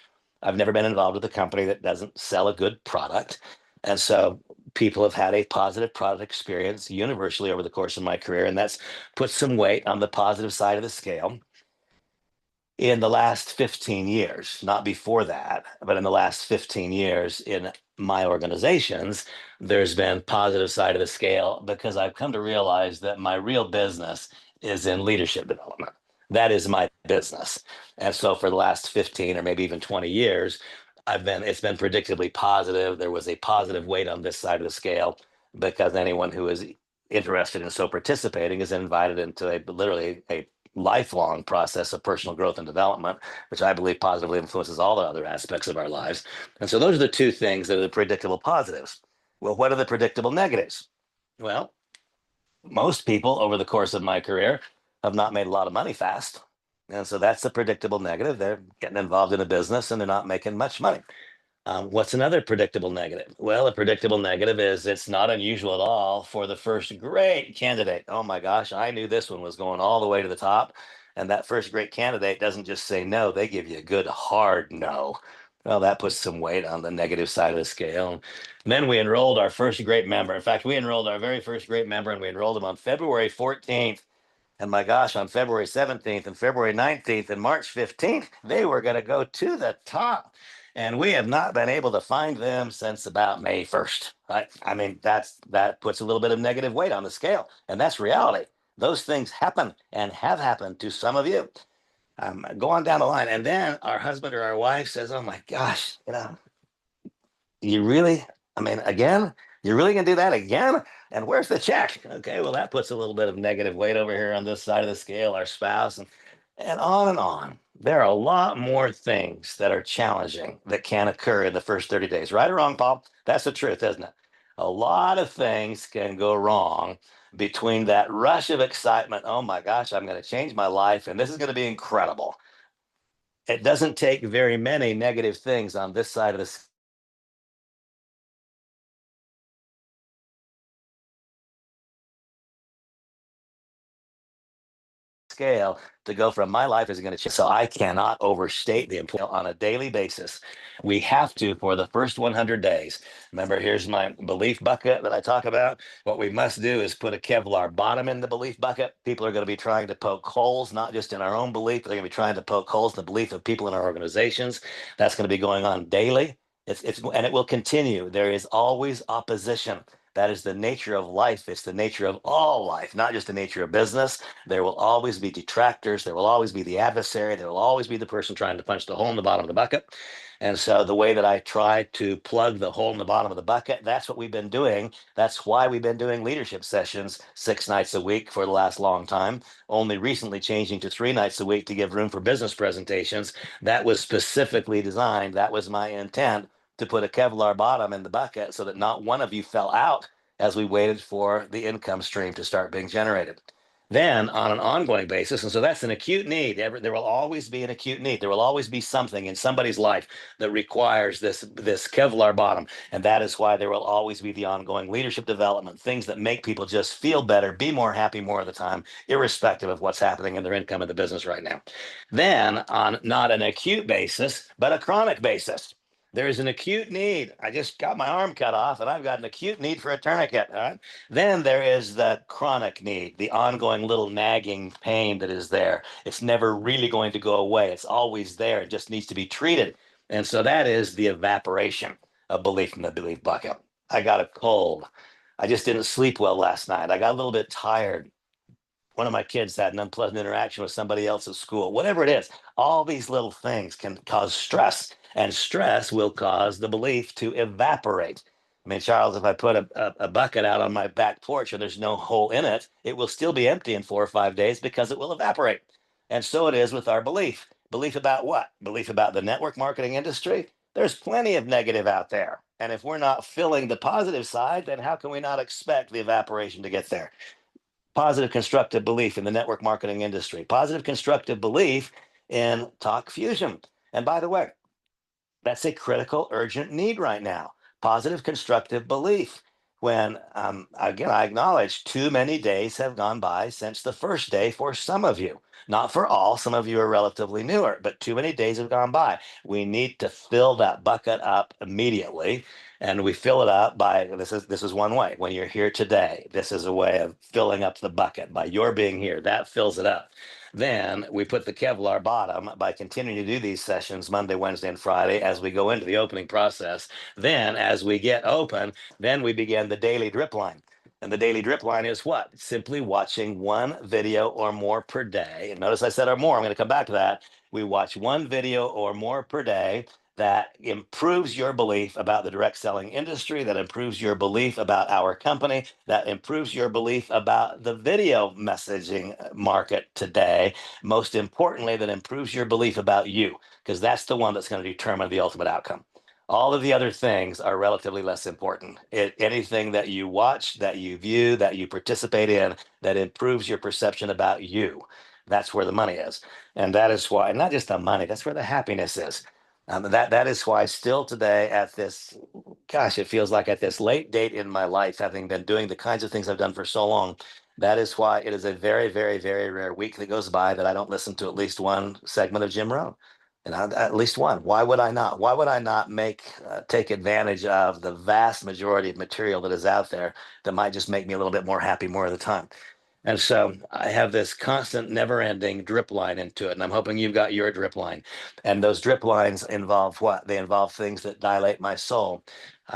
I've never been involved with a company that doesn't sell a good product. And so people have had a positive product experience universally over the course of my career. And that's put some weight on the positive side of the scale. In the last 15 years, not before that, but in the last 15 years in my organizations, there's been positive side of the scale because I've come to realize that my real business is in leadership development. That is my business. And so for the last 15 or maybe even 20 years, it's been predictably positive. There was a positive weight on this side of the scale because anyone who is interested in so participating is invited into literally a lifelong process of personal growth and development, which I believe positively influences all the other aspects of our lives. And so those are the 2 things that are the predictable positives. Well, what are the predictable negatives? Well, most people over the course of my career have not made a lot of money fast. And so that's the predictable negative. They're getting involved in a business and they're not making much money. What's another predictable negative? Well, a predictable negative is it's not unusual at all for the first great candidate. Oh my gosh, I knew this one was going all the way to the top. And that first great candidate doesn't just say no, they give you a good hard no. Well, that puts some weight on the negative side of the scale. And then we enrolled our first great member. In fact, we enrolled our very first great member and we enrolled him on February 14th. And my gosh, on February 17th and February 19th and March 15th, they were going to go to the top. And we have not been able to find them since about May 1st. Right? I mean, that puts a little bit of negative weight on the scale. And that's reality. Those things happen and have happened to some of you. Go on down the line. And then our husband or our wife says, oh my gosh, you really, I mean, again, you're really going to do that again? And where's the check? Okay, well, that puts a little bit of negative weight over here on this side of the scale, our spouse, and on and on. There are a lot more things that are challenging that can occur in the first 30 days. Right or wrong, Paul? That's the truth, isn't it? A lot of things can go wrong between that rush of excitement. Oh my gosh, I'm going to change my life and this is going to be incredible. It doesn't take very many negative things on this side of the scale to go from my life is going to change. So I cannot overstate the importance on a daily basis. We have to for the first 100 days. Remember, here's my belief bucket that I talk about. What we must do is put a Kevlar bottom in the belief bucket. People are going to be trying to poke holes, not just in our own belief, but they're going to be trying to poke holes in the belief of people in our organizations. That's going to be going on daily. And it will continue. There is always opposition. That is the nature of life. It's the nature of all life, not just the nature of business. There will always be detractors. There will always be the adversary. There will always be the person trying to punch the hole in the bottom of the bucket. And so the way that I try to plug the hole in the bottom of the bucket, that's what we've been doing. That's why we've been doing leadership sessions 6 nights a week for the last long time, only recently changing to 3 nights a week to give room for business presentations. That was specifically designed. That was my intent, to put a Kevlar bottom in the bucket so that not one of you fell out as we waited for the income stream to start being generated. Then on an ongoing basis, and so that's an acute need. There will always be an acute need. There will always be something in somebody's life that requires this Kevlar bottom, and that is why there will always be the ongoing leadership development, things that make people just feel better, be more happy more of the time, irrespective of what's happening in their income in the business right now. Then on not an acute basis, but a chronic basis, there is an acute need. I just got my arm cut off and I've got an acute need for a tourniquet. All right. Then there is the chronic need, the ongoing little nagging pain that is there. It's never really going to go away. It's always there. It just needs to be treated. And so that is the evaporation of belief in the belief bucket. I got a cold. I just didn't sleep well last night. I got a little bit tired. One of my kids had an unpleasant interaction with somebody else at school. Whatever it is, all these little things can cause stress, and stress will cause the belief to evaporate. I mean, Charles, if I put a bucket out on my back porch and there's no hole in it, it will still be empty in 4 or 5 days because it will evaporate. And so it is with our belief. Belief about what? Belief about the network marketing industry? There's plenty of negative out there. And if we're not filling the positive side, then how can we not expect the evaporation to get there? Positive constructive belief in the network marketing industry, positive constructive belief in talk fusion. And by the way, that's a critical, urgent need right now. Positive constructive belief. When, again, I acknowledge too many days have gone by since the first day for some of you. Not for all, some of you are relatively newer, but too many days have gone by. We need to fill that bucket up immediately. And we fill it up by this is one way. When you're here today, this is a way of filling up the bucket. By your being here, that fills it up. Then we put the Kevlar bottom by continuing to do these sessions Monday, Wednesday, and Friday as we go into the opening process. Then, as we get open, then we begin the daily drip line. And the daily drip line is what? Simply watching one video or more per day. And notice I said or more. I'm going to come back to that. We watch one video or more per day that improves your belief about the direct selling industry, that improves your belief about our company, that improves your belief about the video messaging market today. Most importantly, that improves your belief about you, because that's the one that's going to determine the ultimate outcome. All of the other things are relatively less important. Anything that you watch, that you view, that you participate in, that improves your perception about you, that's where the money is. And that is why, not just the money, that's where the happiness is. That is why still today at this, gosh, it feels like at this late date in my life, having been doing the kinds of things I've done for so long, that is why it is a very, very, very rare week that goes by that I don't listen to at least one segment of Jim Rohn. And at least one. Why would I not? Why would I not take advantage of the vast majority of material that is out there that might just make me a little bit more happy more of the time? And so I have this constant, never ending drip line into it. And I'm hoping you've got your drip line. And those drip lines involve what? They involve things that dilate my soul.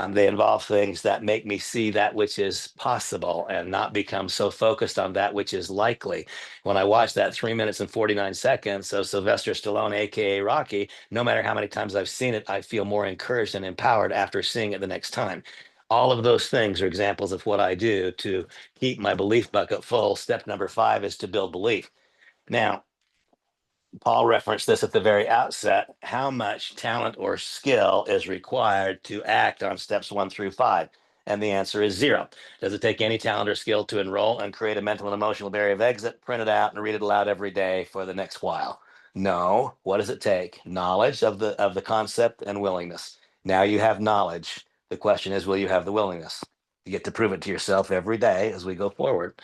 They involve things that make me see that which is possible and not become so focused on that which is likely. When I watch that 3 minutes and 49 seconds of Sylvester Stallone, AKA Rocky, no matter how many times I've seen it, I feel more encouraged and empowered after seeing it the next time. All of those things are examples of what I do to keep my belief bucket full. Step number 5 is to build belief. Now, Paul referenced this at the very outset. How much talent or skill is required to act on steps 1 through 5? And the answer is 0. Does it take any talent or skill to enroll and create a mental and emotional barrier of exit, print it out, and read it aloud every day for the next while? No. What does it take? Knowledge of the concept and willingness. Now you have knowledge. The question is, will you have the willingness? You get to prove it to yourself every day as we go forward.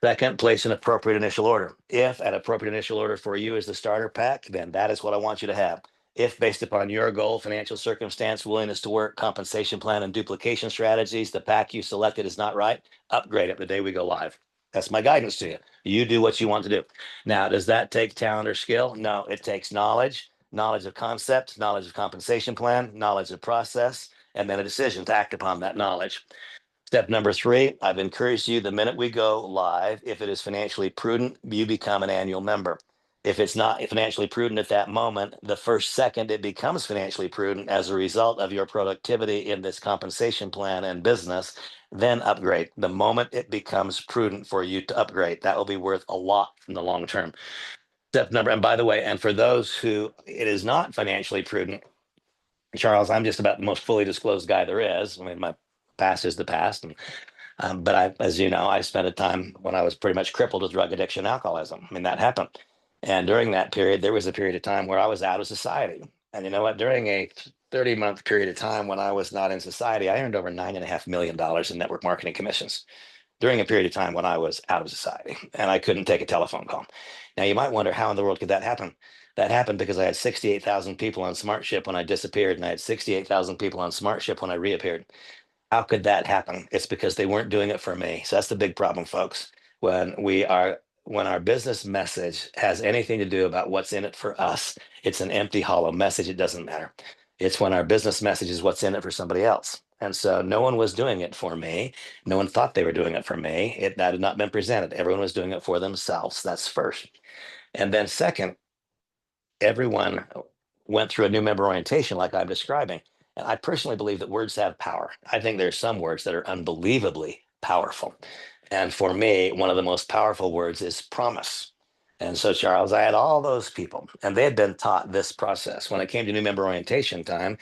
Second, place an appropriate initial order. If an appropriate initial order for you is the starter pack, then that is what I want you to have. If based upon your goal, financial circumstance, willingness to work, compensation plan, and duplication strategies, the pack you selected is not right, upgrade it the day we go live. That's my guidance to you. You do what you want to do. Now, does that take talent or skill? No, it takes knowledge. knowledge of concept, knowledge of compensation plan, knowledge of process, and then a decision to act upon that knowledge. Step number 3, I've encouraged you the minute we go live, if it is financially prudent, you become an annual member. If it's not financially prudent at that moment, the first second it becomes financially prudent as a result of your productivity in this compensation plan and business, then upgrade. The moment it becomes prudent for you to upgrade, that will be worth a lot in the long term. Step number, and by the way, and for those who it is not financially prudent, Charles, I'm just about the most fully disclosed guy there is. I mean, my past is the past. And but as you know, I spent a time when I was pretty much crippled with drug addiction and alcoholism. I mean, that happened. And during that period, there was a period of time where I was out of society. And you know what? During a 30-month period of time when I was not in society, I earned over $9.5 million in network marketing commissions during a period of time when I was out of society and I couldn't take a telephone call. Now, you might wonder, how in the world could that happen? That happened because I had 68,000 people on SmartShip when I disappeared, and I had 68,000 people on SmartShip when I reappeared. How could that happen? It's because they weren't doing it for me. So that's the big problem, folks. When our business message has anything to do about what's in it for us, it's an empty, hollow message. It doesn't matter. It's when our business message is what's in it for somebody else. And so no one was doing it for me. No one thought they were doing it for me. That had not been presented. Everyone was doing it for themselves. That's first. And then second, everyone went through a new member orientation like I'm describing. And I personally believe that words have power. I think there's some words that are unbelievably powerful. And for me, one of the most powerful words is promise. And so, Charles, I had all those people, and they had been taught this process. When it came to new member orientation time,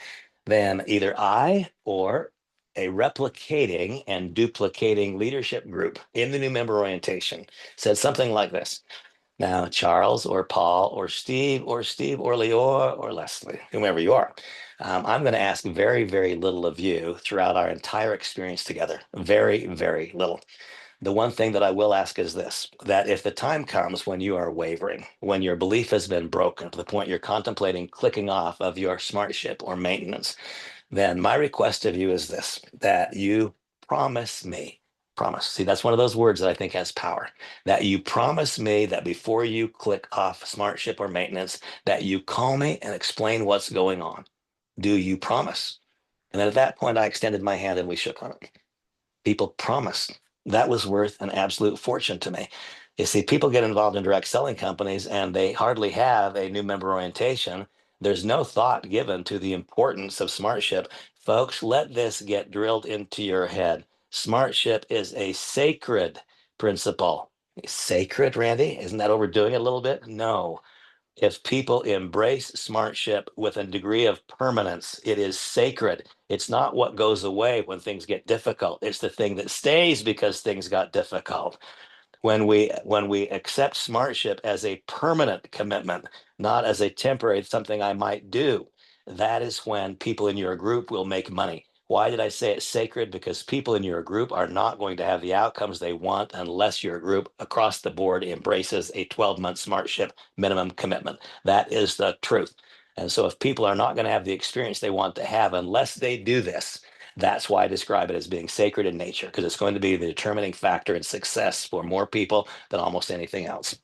then either I or a replicating and duplicating leadership group in the new member orientation said something like this. Now, Charles or Paul or Steve or Leor or Leslie, whomever you are, I'm going to ask very, very little of you throughout our entire experience together. Very, very little. The one thing that I will ask is this, that if the time comes when you are wavering, when your belief has been broken to the point you're contemplating clicking off of your SmartShip or maintenance, then my request of you is this, that you promise me, promise. See, that's one of those words that I think has power, that you promise me that before you click off SmartShip or maintenance, that you call me and explain what's going on. Do you promise? And then at that point, I extended my hand and we shook on it. People promised. That was worth an absolute fortune to me. You see, people get involved in direct selling companies and they hardly have a new member orientation. There's no thought given to the importance of SmartShip. Folks, let this get drilled into your head. SmartShip is a sacred principle. Sacred, Randy? Isn't that overdoing it a little bit? No. If people embrace SmartShip with a degree of permanence, it is sacred. It's not what goes away when things get difficult. It's the thing that stays because things got difficult. When we accept SmartShip as a permanent commitment, not as a temporary something I might do, that is when people in your group will make money. Why did I say it's sacred? Because people in your group are not going to have the outcomes they want unless your group across the board embraces a 12-month SmartShip minimum commitment. That is the truth. And so if people are not going to have the experience they want to have unless they do this, that's why I describe it as being sacred in nature, because it's going to be the determining factor in success for more people than almost anything else.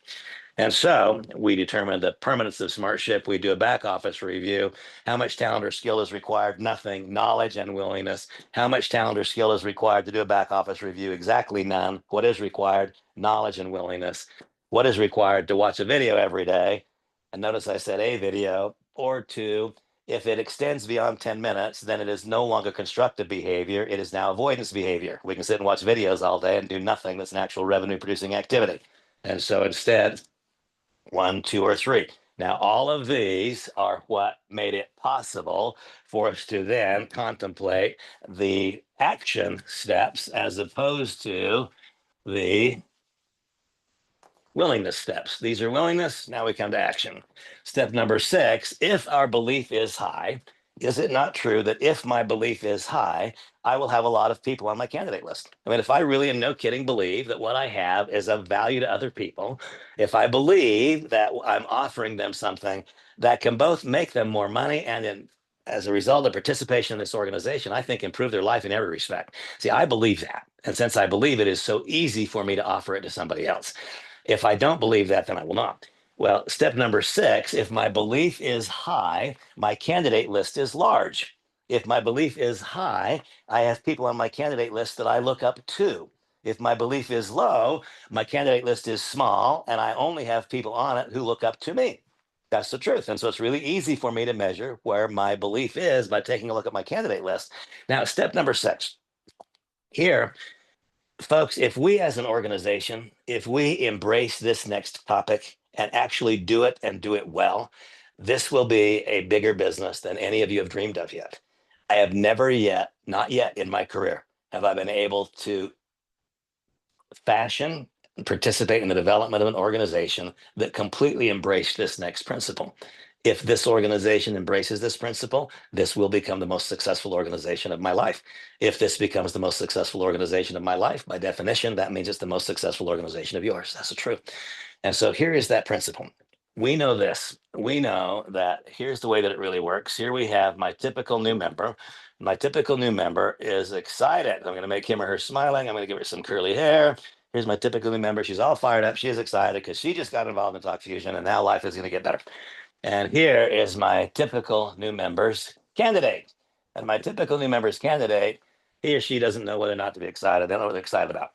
And so we determine the permanence of SmartShip. We do a back office review. How much talent or skill is required? Nothing. Knowledge and willingness. How much talent or skill is required to do a back office review? Exactly none. What is required? Knowledge and willingness. What is required? To watch a video every day. And notice I said a video or two. If it extends beyond 10 minutes, then it is no longer constructive behavior. It is now avoidance behavior. We can sit and watch videos all day and do nothing that's an actual revenue producing activity. And so instead, 1, 2, or 3. Now, all of these are what made it possible for us to then contemplate the action steps as opposed to the willingness steps. These are willingness. Now we come to action. Step number 6, if our belief is high, is it not true that if my belief is high, I will have a lot of people on my candidate list? I mean, if I really and no kidding believe that what I have is of value to other people, if I believe that I'm offering them something that can both make them more money and as a result of participation in this organization, I think improve their life in every respect. See, I believe that. And since I believe it is so easy for me to offer it to somebody else. If I don't believe that, then I will not. Well, step number 6, if my belief is high, my candidate list is large. If my belief is high, I have people on my candidate list that I look up to. If my belief is low, my candidate list is small, and I only have people on it who look up to me. That's the truth. And so it's really easy for me to measure where my belief is by taking a look at my candidate list. Now, step number 6. Here, folks, if we as an organization, if we embrace this next topic and actually do it and do it well, this will be a bigger business than any of you have dreamed of yet. I have never yet, not yet in my career, have I been able to fashion and participate in the development of an organization that completely embraced this next principle. If this organization embraces this principle, this will become the most successful organization of my life. If this becomes the most successful organization of my life, by definition, that means it's the most successful organization of yours. That's the truth. And so here is that principle. We know this. We know that here's the way that it really works. Here we have my typical new member. My typical new member is excited. I'm going to make him or her smiling. I'm going to give her some curly hair. Here's my typical new member. She's all fired up. She is excited because she just got involved in Talk Fusion and now life is going to get better. And here is my typical new member's candidate. And my typical new member's candidate, he or she doesn't know whether or not to be excited. They don't know what they're excited about.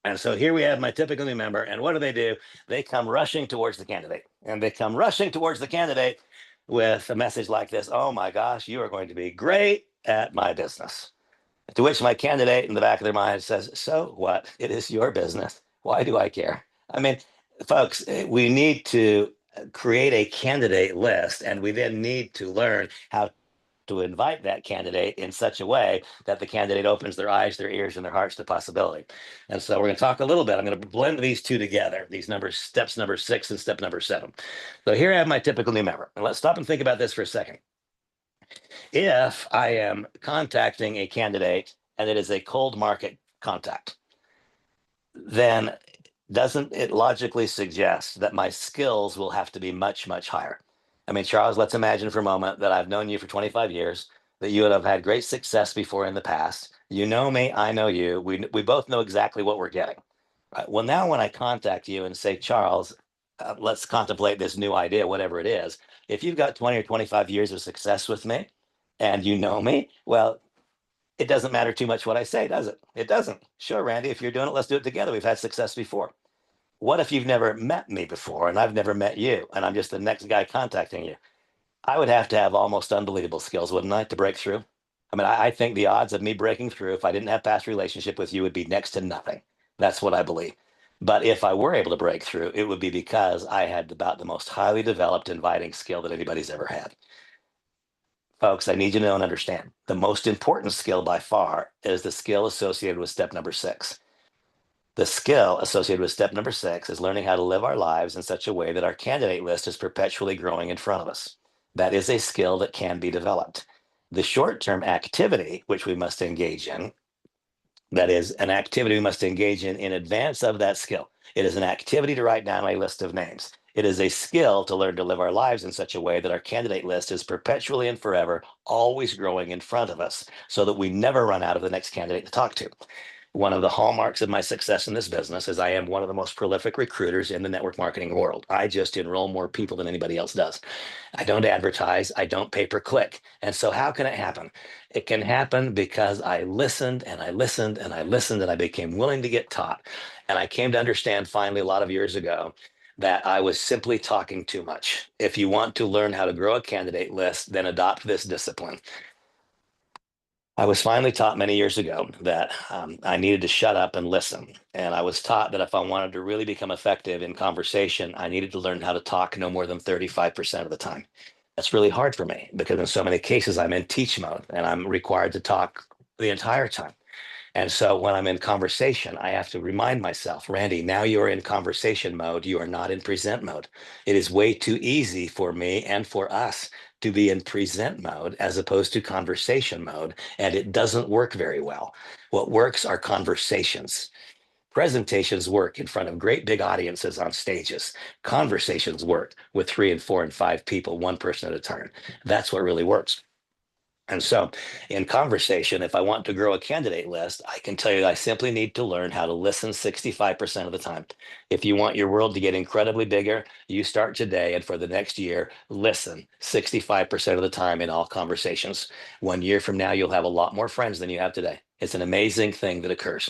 And so here we have my typical new member. And what do? They come rushing towards the candidate. And they come rushing towards the candidate with a message like this: oh my gosh, you are going to be great at my business. To which my candidate in the back of their mind says, so what? It is your business. Why do I care? I mean, folks, we need to create a candidate list, and we then need to learn how to invite that candidate in such a way that the candidate opens their eyes, their ears, and their hearts to possibility. And so we're going to talk a little bit. I'm going to blend these two together, these numbers, steps number 6 and step number 7. So here I have my typical new member. And let's stop and think about this for a second. If I am contacting a candidate and it is a cold market contact, then doesn't it logically suggest that my skills will have to be much, much higher? I mean, Charles, let's imagine for a moment that I've known you for 25 years, that you would have had great success before in the past. You know me, I know you. We both know exactly what we're getting. Right? Well, now when I contact you and say, Charles, let's contemplate this new idea, whatever it is. If you've got 20 or 25 years of success with me and you know me, well, it doesn't matter too much what I say, does it? It doesn't. Sure, Randy, if you're doing it, let's do it together. We've had success before. What if you've never met me before and I've never met you and I'm just the next guy contacting you? I would have to have almost unbelievable skills, wouldn't I, to break through? I mean, I think the odds of me breaking through, if I didn't have past relationship with you, would be next to nothing. That's what I believe. But if I were able to break through, it would be because I had about the most highly developed inviting skill that anybody's ever had. Folks, I need you to know and understand the most important skill by far is the skill associated with step number 6. The skill associated with step number 6 is learning how to live our lives in such a way that our candidate list is perpetually growing in front of us. That is a skill that can be developed. The short-term activity, which we must engage in, that is an activity we must engage in advance of that skill. It is an activity to write down a list of names. It is a skill to learn to live our lives in such a way that our candidate list is perpetually and forever always growing in front of us so that we never run out of the next candidate to talk to. One of the hallmarks of my success in this business is I am one of the most prolific recruiters in the network marketing world. I just enroll more people than anybody else does. I don't advertise. I don't pay per click. And so how can it happen? It can happen because I listened and I listened and I listened and I became willing to get taught. And I came to understand finally a lot of years ago that I was simply talking too much. If you want to learn how to grow a candidate list, then adopt this discipline. I was finally taught many years ago that I needed to shut up and listen. And I was taught that if I wanted to really become effective in conversation, I needed to learn how to talk no more than 35% of the time. That's really hard for me because in so many cases I'm in teach mode and I'm required to talk the entire time. And so when I'm in conversation, I have to remind myself, Randy, now you're in conversation mode. You are not in present mode. It is way too easy for me and for us to be in present mode as opposed to conversation mode. And it doesn't work very well. What works are conversations. Presentations work in front of great big audiences on stages. Conversations work with 3 and 4 and 5 people, one person at a time. That's what really works. And so, in conversation, if I want to grow a candidate list, I can tell you that I simply need to learn how to listen 65% of the time. If you want your world to get incredibly bigger, you start today and for the next year, listen 65% of the time in all conversations. 1 year from now, you'll have a lot more friends than you have today. It's an amazing thing that occurs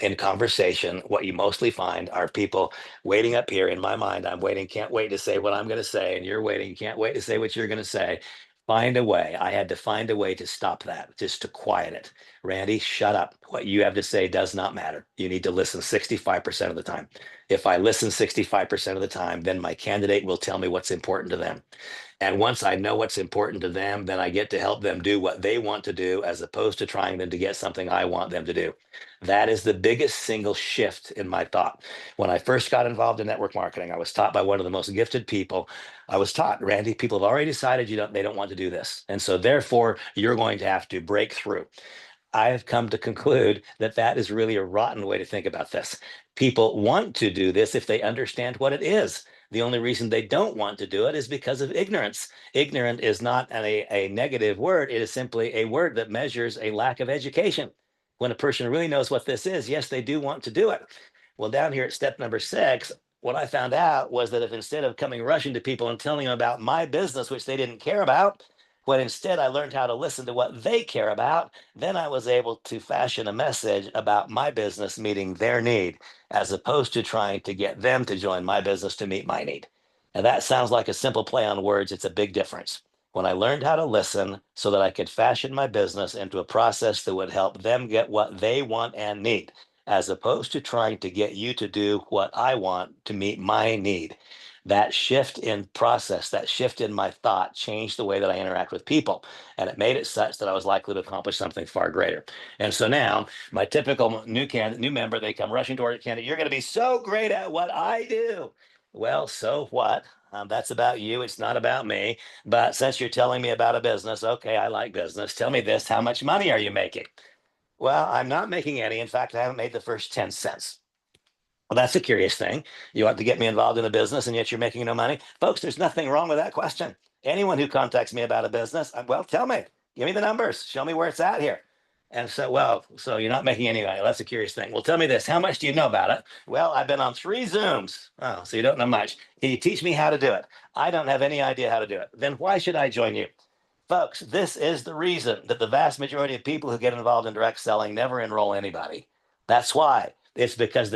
in conversation. What you mostly find are people waiting up here. In my mind, I'm waiting, can't wait to say what I'm going to say, and you're waiting, can't wait to say what you're going to say. Find a way. I had to find a way to stop that, just to quiet it. Randy, shut up. What you have to say does not matter. You need to listen 65% of the time. If I listen 65% of the time, then my candidate will tell me what's important to them. And once I know what's important to them, then I get to help them do what they want to do as opposed to trying them to get something I want them to do. That is the biggest single shift in my thought. When I first got involved in network marketing, I was taught by one of the most gifted people. I was taught, Randy, people have already decided they don't want to do this. And so therefore, you're going to have to break through. I have come to conclude that that is really a rotten way to think about this. People want to do this if they understand what it is. The only reason they don't want to do it is because of ignorance. Ignorant is not a negative word. It is simply a word that measures a lack of education. When a person really knows what this is, yes, they do want to do it. Well, down here at step number 6, what I found out was that if instead of coming rushing to people and telling them about my business, which they didn't care about, when instead I learned how to listen to what they care about, then I was able to fashion a message about my business meeting their need, as opposed to trying to get them to join my business to meet my need. And that sounds like a simple play on words. It's a big difference. When I learned how to listen so that I could fashion my business into a process that would help them get what they want and need, as opposed to trying to get you to do what I want to meet my need. That shift in process, that shift in my thought changed the way that I interact with people. And it made it such that I was likely to accomplish something far greater. And so now, my typical new member, they come rushing toward a candidate. You're going to be so great at what I do. Well, so what? That's about you. It's not about me. But since you're telling me about a business, okay, I like business. Tell me this. How much money are you making? Well, I'm not making any. In fact, I haven't made the first 10 cents. Well, that's a curious thing. You want to get me involved in a business and yet you're making no money? Folks, there's nothing wrong with that question. Anyone who contacts me about a business, well, tell me, give me the numbers, show me where it's at here. And so, well, so you're not making any money. That's a curious thing. Well, tell me this. How much do you know about it? Well, I've been on 3 Zooms. Oh, so you don't know much. Can you teach me how to do it? I don't have any idea how to do it. Then why should I join you? Folks, this is the reason that the vast majority of people who get involved in direct selling never enroll anybody. That's why. It's because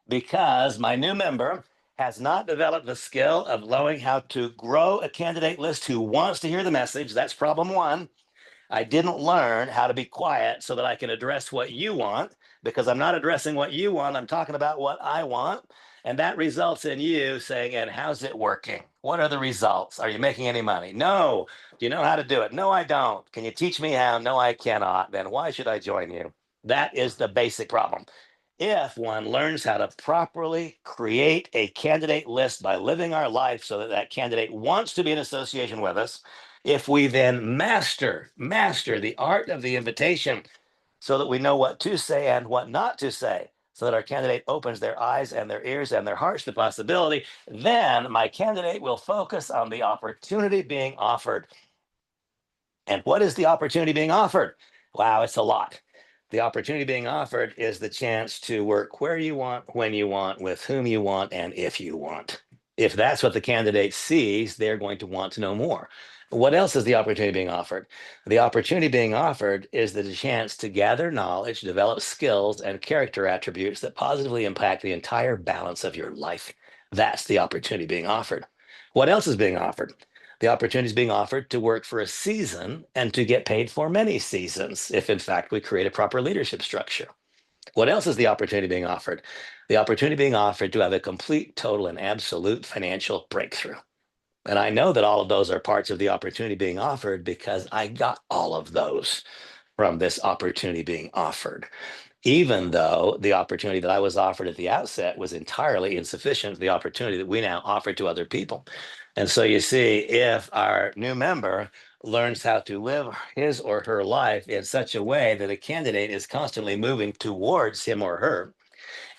because my new member has not developed the skill of knowing how to grow a candidate list who wants to hear the message. That's problem 1. I didn't learn how to be quiet so that I can address what you want, because I'm not addressing what you want. I'm talking about what I want. And that results in you saying, and how's it working? What are the results? Are you making any money? No. Do you know how to do it? No, I don't. Can you teach me how? No, I cannot. Then why should I join you? That is the basic problem. If one learns how to properly create a candidate list by living our life so that that candidate wants to be in association with us, if we then master the art of the invitation so that we know what to say and what not to say, so that our candidate opens their eyes and their ears and their hearts to possibility, then my candidate will focus on the opportunity being offered. And what is the opportunity being offered? Wow, it's a lot. The opportunity being offered is the chance to work where you want, when you want, with whom you want, and if you want. If that's what the candidate sees, they're going to want to know more. What else is the opportunity being offered? The opportunity being offered is the chance to gather knowledge, develop skills, and character attributes that positively impact the entire balance of your life. That's the opportunity being offered. What else is being offered? The opportunity is being offered to work for a season and to get paid for many seasons if, in fact, we create a proper leadership structure. What else is the opportunity being offered? The opportunity being offered to have a complete, total, and absolute financial breakthrough. And I know that all of those are parts of the opportunity being offered because I got all of those from this opportunity being offered, even though the opportunity that I was offered at the outset was entirely insufficient for the opportunity that we now offer to other people. And so you see, if our new member learns how to live his or her life in such a way that a candidate is constantly moving towards him or her,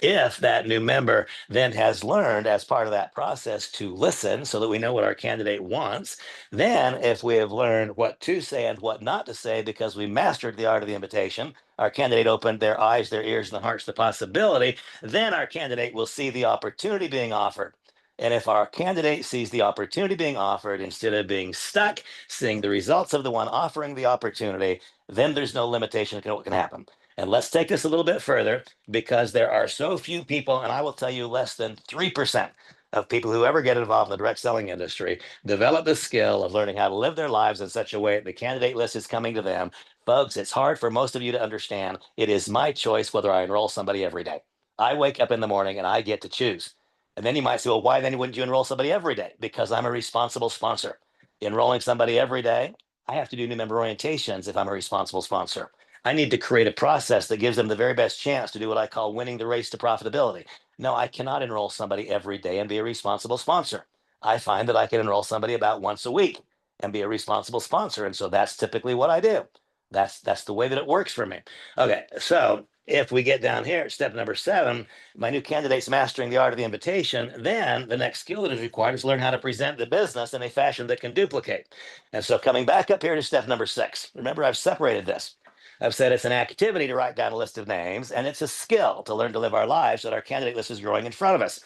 If that new member then has learned as part of that process to listen so that we know what our candidate wants, then if we have learned what to say and what not to say because we mastered the art of the invitation, our candidate opened their eyes, their ears, and the hearts to possibility, then our candidate will see the opportunity being offered. And if our candidate sees the opportunity being offered instead of being stuck, seeing the results of the one offering the opportunity, then there's no limitation to what can happen. And let's take this a little bit further because there are so few people, and I will tell you less than 3% of people who ever get involved in the direct selling industry develop the skill of learning how to live their lives in such a way that the candidate list is coming to them. Folks, it's hard for most of you to understand. It is my choice whether I enroll somebody every day. I wake up in the morning and I get to choose. And then you might say, well, why then wouldn't you enroll somebody every day? Because I'm a responsible sponsor. Enrolling somebody every day, I have to do new member orientations if I'm a responsible sponsor. I need to create a process that gives them the very best chance to do what I call winning the race to profitability. No, I cannot enroll somebody every day and be a responsible sponsor. I find that I can enroll somebody about once a week and be a responsible sponsor. And so that's typically what I do. That's the way that it works for me. Okay, so if we get down here, step number 7, my new candidate's mastering the art of the invitation, then the next skill that is required is learn how to present the business in a fashion that can duplicate. And so coming back up here to step number 6, remember I've separated this. I've said it's an activity to write down a list of names, and it's a skill to learn to live our lives that our candidate list is growing in front of us.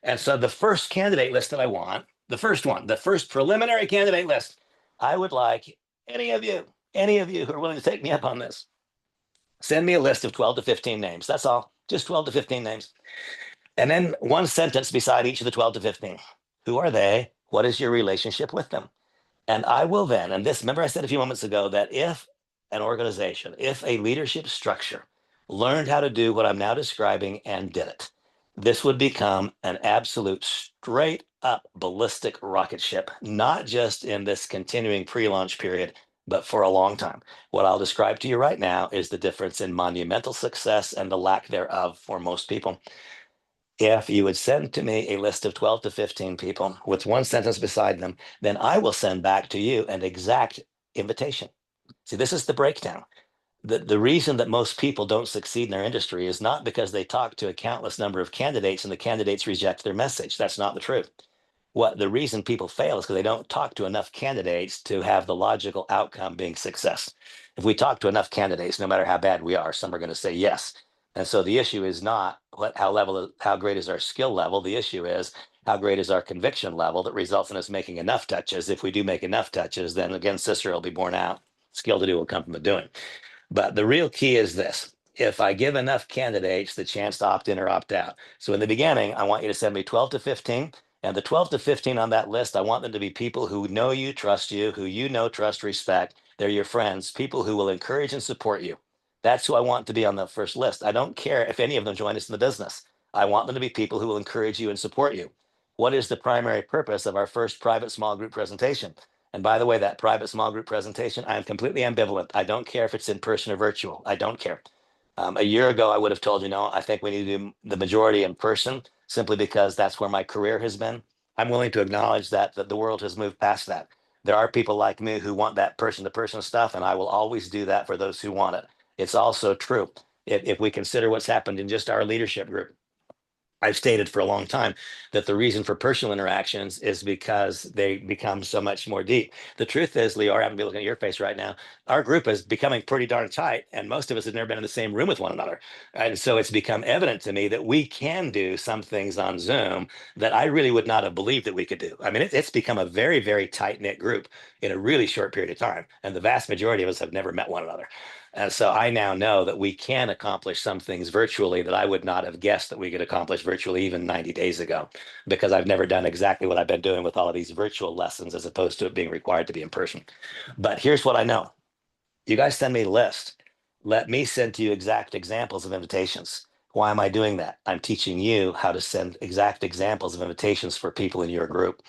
And so the first candidate list that I want, the first one, the first preliminary candidate list, I would like any of you who are willing to take me up on this, send me a list of 12 to 15 names. That's all, just 12 to 15 names. And then one sentence beside each of the 12 to 15. Who are they? What is your relationship with them? And I will then, and this, remember I said a few moments ago that if an organization, if a leadership structure learned how to do what I'm now describing and did it, this would become an absolute straight up ballistic rocket ship, not just in this continuing pre-launch period, but for a long time. What I'll describe to you right now is the difference in monumental success and the lack thereof for most people. If you would send to me a list of 12 to 15 people with one sentence beside them, then I will send back to you an exact invitation. See, this is the breakdown. The reason that most people don't succeed in their industry is not because they talk to a countless number of candidates and the candidates reject their message. That's not the truth. What the reason people fail is because they don't talk to enough candidates to have the logical outcome being success. If we talk to enough candidates, no matter how bad we are, some are going to say yes. And so the issue is not how great is our skill level. The issue is how great is our conviction level that results in us making enough touches. If we do make enough touches, then again, Cicero will be borne out. Skill to do will come from the doing. But the real key is this. If I give enough candidates the chance to opt in or opt out. So in the beginning, I want you to send me 12 to 15. And the 12 to 15 on that list, I want them to be people who know you, trust you, who you know, trust, respect. They're your friends, people who will encourage and support you. That's who I want to be on the first list. I don't care if any of them join us in the business. I want them to be people who will encourage you and support you. What is the primary purpose of our first private small group presentation? And by the way, that private small group presentation, I am completely ambivalent. I don't care if it's in person or virtual. I don't care. A year ago, I would have told you, no, I think we need to do the majority in person simply because that's where my career has been. I'm willing to acknowledge that the world has moved past that. There are people like me who want that person to person stuff, and I will always do that for those who want it. It's also true. If we consider what's happened in just our leadership group, I've stated for a long time that the reason for personal interactions is because they become so much more deep. The truth is, Leo, I happen to be looking at your face right now. Our group is becoming pretty darn tight, and most of us have never been in the same room with one another. And so it's become evident to me that we can do some things on Zoom that I really would not have believed that we could do. I mean, it's become a very, very tight knit group in a really short period of time. And the vast majority of us have never met one another. And so I now know that we can accomplish some things virtually that I would not have guessed that we could accomplish virtually even 90 days ago, because I've never done exactly what I've been doing with all of these virtual lessons as opposed to it being required to be in person. But here's what I know. You guys send me a list. Let me send to you exact examples of invitations. Why am I doing that? I'm teaching you how to send exact examples of invitations for people in your group.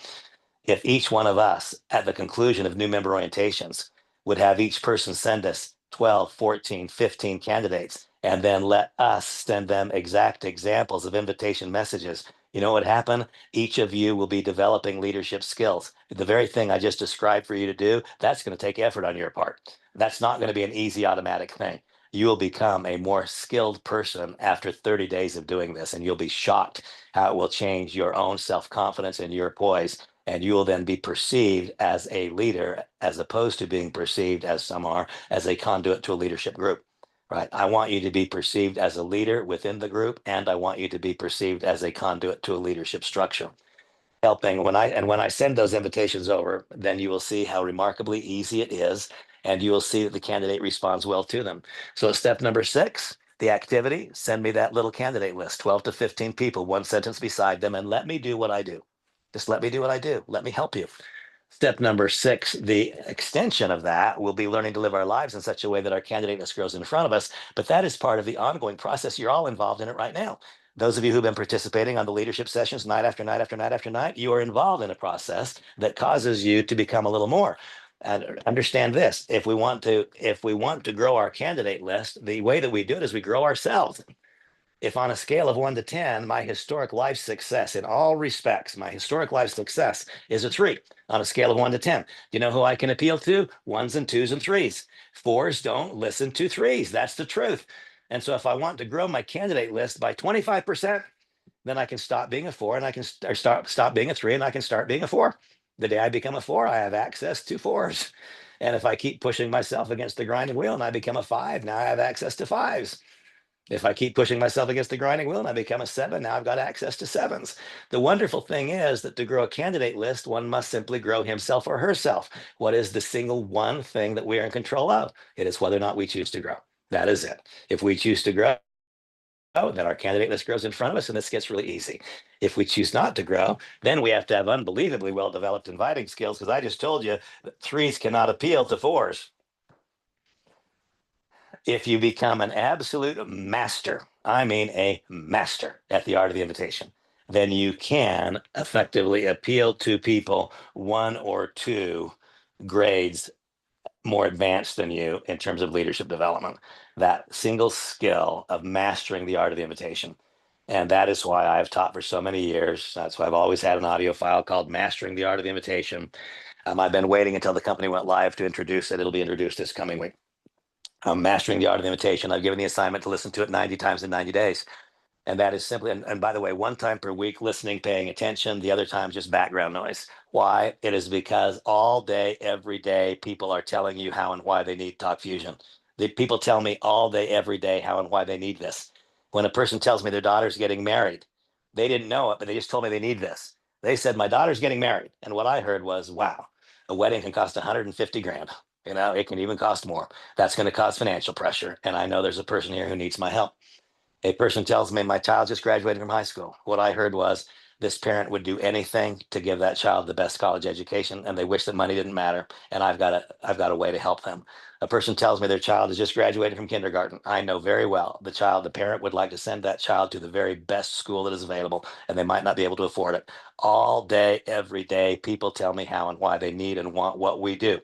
If each one of us at the conclusion of new member orientations would have each person send us 12, 14, 15 candidates, and then let us send them exact examples of invitation messages, you know what would happen? Each of you will be developing leadership skills. The very thing I just described for you to do, that's going to take effort on your part. That's not going to be an easy automatic thing. you will become a more skilled person after 30 days of doing this, and you'll be shocked how it will change your own self-confidence and your poise. And you will then be perceived as a leader, as opposed to being perceived, as some are, as a conduit to a leadership group. Right. I want you to be perceived as a leader within the group, and I want you to be perceived as a conduit to a leadership structure. Helping when I send those invitations over, then you will see how remarkably easy it is, and you will see that the candidate responds well to them. So step number 6, the activity, send me that little candidate list, 12 to 15 people, one sentence beside them, and let me do what I do. Just let me do what I do. Let me help you. Step number 6, the extension of that will be learning to live our lives in such a way that our candidate list grows in front of us. But that is part of the ongoing process. You're all involved in it right now. Those of you who've been participating on the leadership sessions night after night after night after night, you are involved in a process that causes you to become a little more. And understand this: if we want to grow our candidate list, the way that we do it is we grow ourselves. If on a scale of 1 to 10, my historic life success in all respects, my historic life success is a 3 on a scale of 1 to 10. Do you know who I can appeal to? 1s and 2s and 3s. 4s don't listen to 3s. That's the truth. And so if I want to grow my candidate list by 25%, then I can stop being a 4 and I can stop being a 3 and I can start being a 4. The day I become a 4, I have access to 4s. And if I keep pushing myself against the grinding wheel and I become a 5, now I have access to 5s. If I keep pushing myself against the grinding wheel and I become a 7, now I've got access to 7s. The wonderful thing is that to grow a candidate list, one must simply grow himself or herself. What is the single one thing that we are in control of? It is whether or not we choose to grow. That is it. If we choose to grow, then our candidate list grows in front of us, and this gets really easy. If we choose not to grow, then we have to have unbelievably well-developed inviting skills, because I just told you that 3s cannot appeal to 4s. If you become an absolute master, I mean a master at the art of the invitation, then you can effectively appeal to people 1 or 2 grades more advanced than you in terms of leadership development. That single skill of mastering the art of the invitation. And that is why I've taught for so many years. That's why I've always had an audio file called Mastering the Art of the Invitation. I've been waiting until the company went live to introduce it. It'll be introduced this coming week. Mastering the Art of the Invitation. I've given the assignment to listen to it 90 times in 90 days. And that is simply, and by the way, 1 time per week, listening, paying attention, the other time just background noise. Why? It is because all day, every day, people are telling you how and why they need Talk Fusion. The people tell me all day, every day, how and why they need this. When a person tells me their daughter's getting married, they didn't know it, but they just told me they need this. They said, my daughter's getting married. And what I heard was, wow, a wedding can cost 150 grand. It can even cost more. That's going to cause financial pressure. And I know there's a person here who needs my help. A person tells me my child just graduated from high school. What I heard was this parent would do anything to give that child the best college education, and they wish that money didn't matter. And I've got a way to help them. A person tells me their child has just graduated from kindergarten. I know very well the parent would like to send that child to the very best school that is available, and they might not be able to afford it. All day, every day, people tell me how and why they need and want what we do.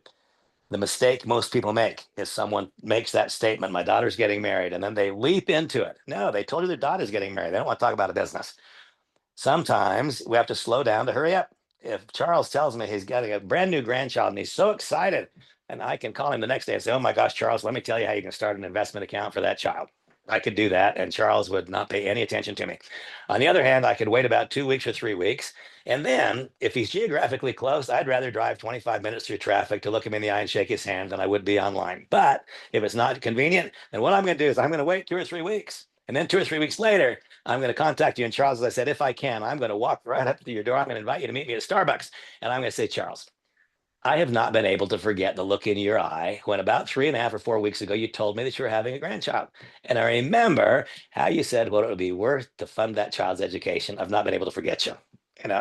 The mistake most people make is someone makes that statement, my daughter's getting married, and then they leap into it. No, they told you their daughter's getting married. They don't want to talk about a business. Sometimes we have to slow down to hurry up. If Charles tells me he's getting a brand new grandchild and he's so excited, and I can call him the next day and say, oh my gosh, Charles, let me tell you how you can start an investment account for that child. I could do that, and Charles would not pay any attention to me. On the other hand, I could wait about 2 weeks or 3 weeks. And then if he's geographically close, I'd rather drive 25 minutes through traffic to look him in the eye and shake his hand than I would be online. But if it's not convenient, then what I'm going to do is I'm going to wait 2 or 3 weeks. And then 2 or 3 weeks later, I'm going to contact you. And Charles, as I said, if I can, I'm going to walk right up to your door. I'm going to invite you to meet me at Starbucks. And I'm going to say, Charles, I have not been able to forget the look in your eye when about 3.5 or 4 weeks ago, you told me that you were having a grandchild. And I remember how you said what it would be worth to fund that child's education. I've not been able to forget you.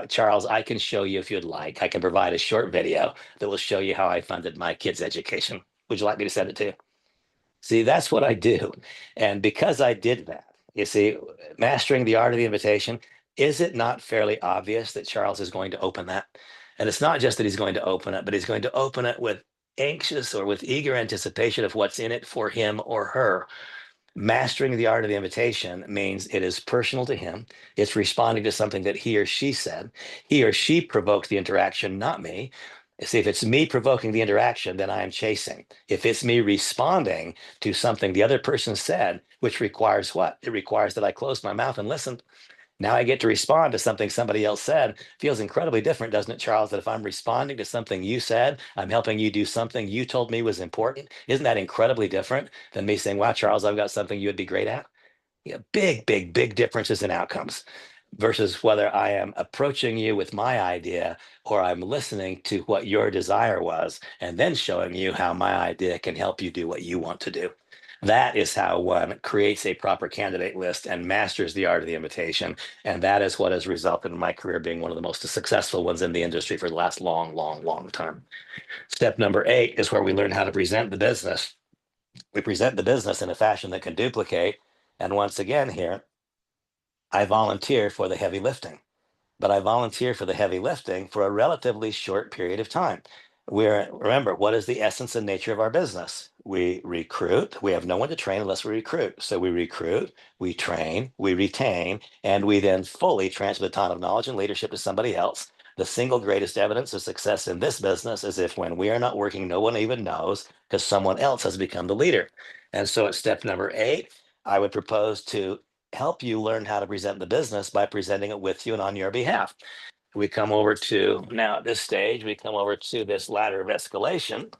Charles, I can show you if you'd like. I can provide a short video that will show you how I funded my kids' education. Would you like me to send it to you? See, that's what I do. And because I did that, you see, mastering the art of the invitation, is it not fairly obvious that Charles is going to open that? And it's not just that he's going to open it, but he's going to open it with anxious or with eager anticipation of what's in it for him or her. Mastering the art of the invitation means it is personal to him. It's responding to something that he or she said. He or she provoked the interaction, not me. See, if it's me provoking the interaction, then I am chasing. If it's me responding to something the other person said, which requires what? It requires that I close my mouth and listen. Now I get to respond to something somebody else said. Feels incredibly different, doesn't it, Charles? That if I'm responding to something you said, I'm helping you do something you told me was important. Isn't that incredibly different than me saying, wow, Charles, I've got something you would be great at? Yeah, big, big, big differences in outcomes versus whether I am approaching you with my idea or I'm listening to what your desire was and then showing you how my idea can help you do what you want to do. That is how one creates a proper candidate list and masters the art of the invitation. And that is what has resulted in my career being one of the most successful ones in the industry for the last long, long, long time. Step number 8 is where we learn how to present the business. We present the business in a fashion that can duplicate. And once again, here, I volunteer for the heavy lifting, but I volunteer for the heavy lifting for a relatively short period of time. Remember, what is the essence and nature of our business? We recruit. We have no one to train unless we recruit. So we recruit, we train, we retain, and we then fully transfer the ton of knowledge and leadership to somebody else. The single greatest evidence of success in this business is if when we are not working, no one even knows because someone else has become the leader. And so at step number 8, I would propose to help you learn how to present the business by presenting it with you and on your behalf. We come over to now at this stage, we come over to this ladder of escalation.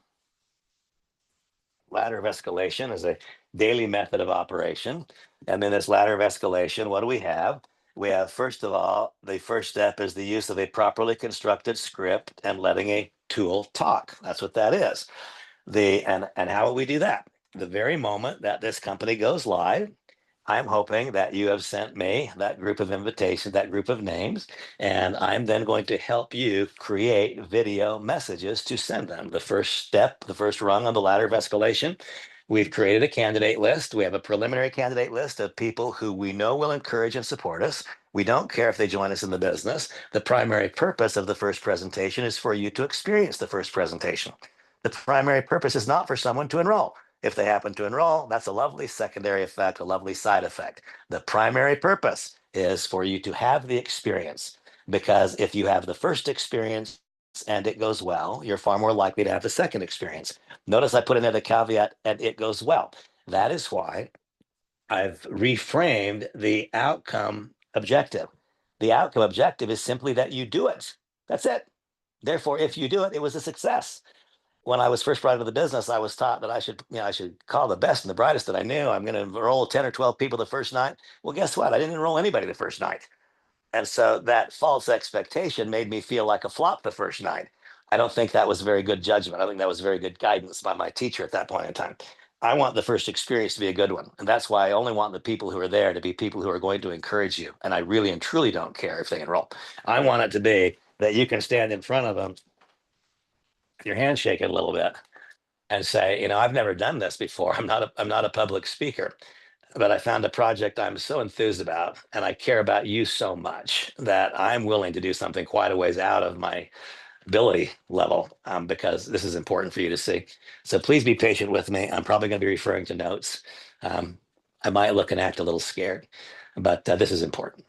Ladder of escalation is a daily method of operation. And in this ladder of escalation, what do we have? We have, first of all, the first step is the use of a properly constructed script and letting a tool talk. That's what that is. And how will we do that? The very moment that this company goes live, I'm hoping that you have sent me that group of invitations, that group of names, and I'm then going to help you create video messages to send them. The first step, the first rung on the ladder of escalation, we've created a candidate list. We have a preliminary candidate list of people who we know will encourage and support us. We don't care if they join us in the business. The primary purpose of the first presentation is for you to experience the first presentation. The primary purpose is not for someone to enroll. If they happen to enroll, that's a lovely secondary effect, a lovely side effect. The primary purpose is for you to have the experience, because if you have the first experience and it goes well, you're far more likely to have the second experience. Notice I put in there the caveat, and it goes well. That is why I've reframed the outcome objective. The outcome objective is simply that you do it. That's it. Therefore, if you do it, it was a success. When I was first brought into the business, I was taught that I should call the best and the brightest that I knew. I'm going to enroll 10 or 12 people the first night. Well, guess what? I didn't enroll anybody the first night. And so that false expectation made me feel like a flop the first night. I don't think that was very good judgment. I think that was very good guidance by my teacher at that point in time. I want the first experience to be a good one. And that's why I only want the people who are there to be people who are going to encourage you. And I really and truly don't care if they enroll. I want it to be that you can stand in front of them, your hand shaking a little bit, and say, I've never done this before. I'm not a public speaker, but I found a project I'm so enthused about, and I care about you so much that I'm willing to do something quite a ways out of my ability level, because this is important for you to see. So please be patient with me. I'm probably going to be referring to notes. Um, I might look and act a little scared, but this is important.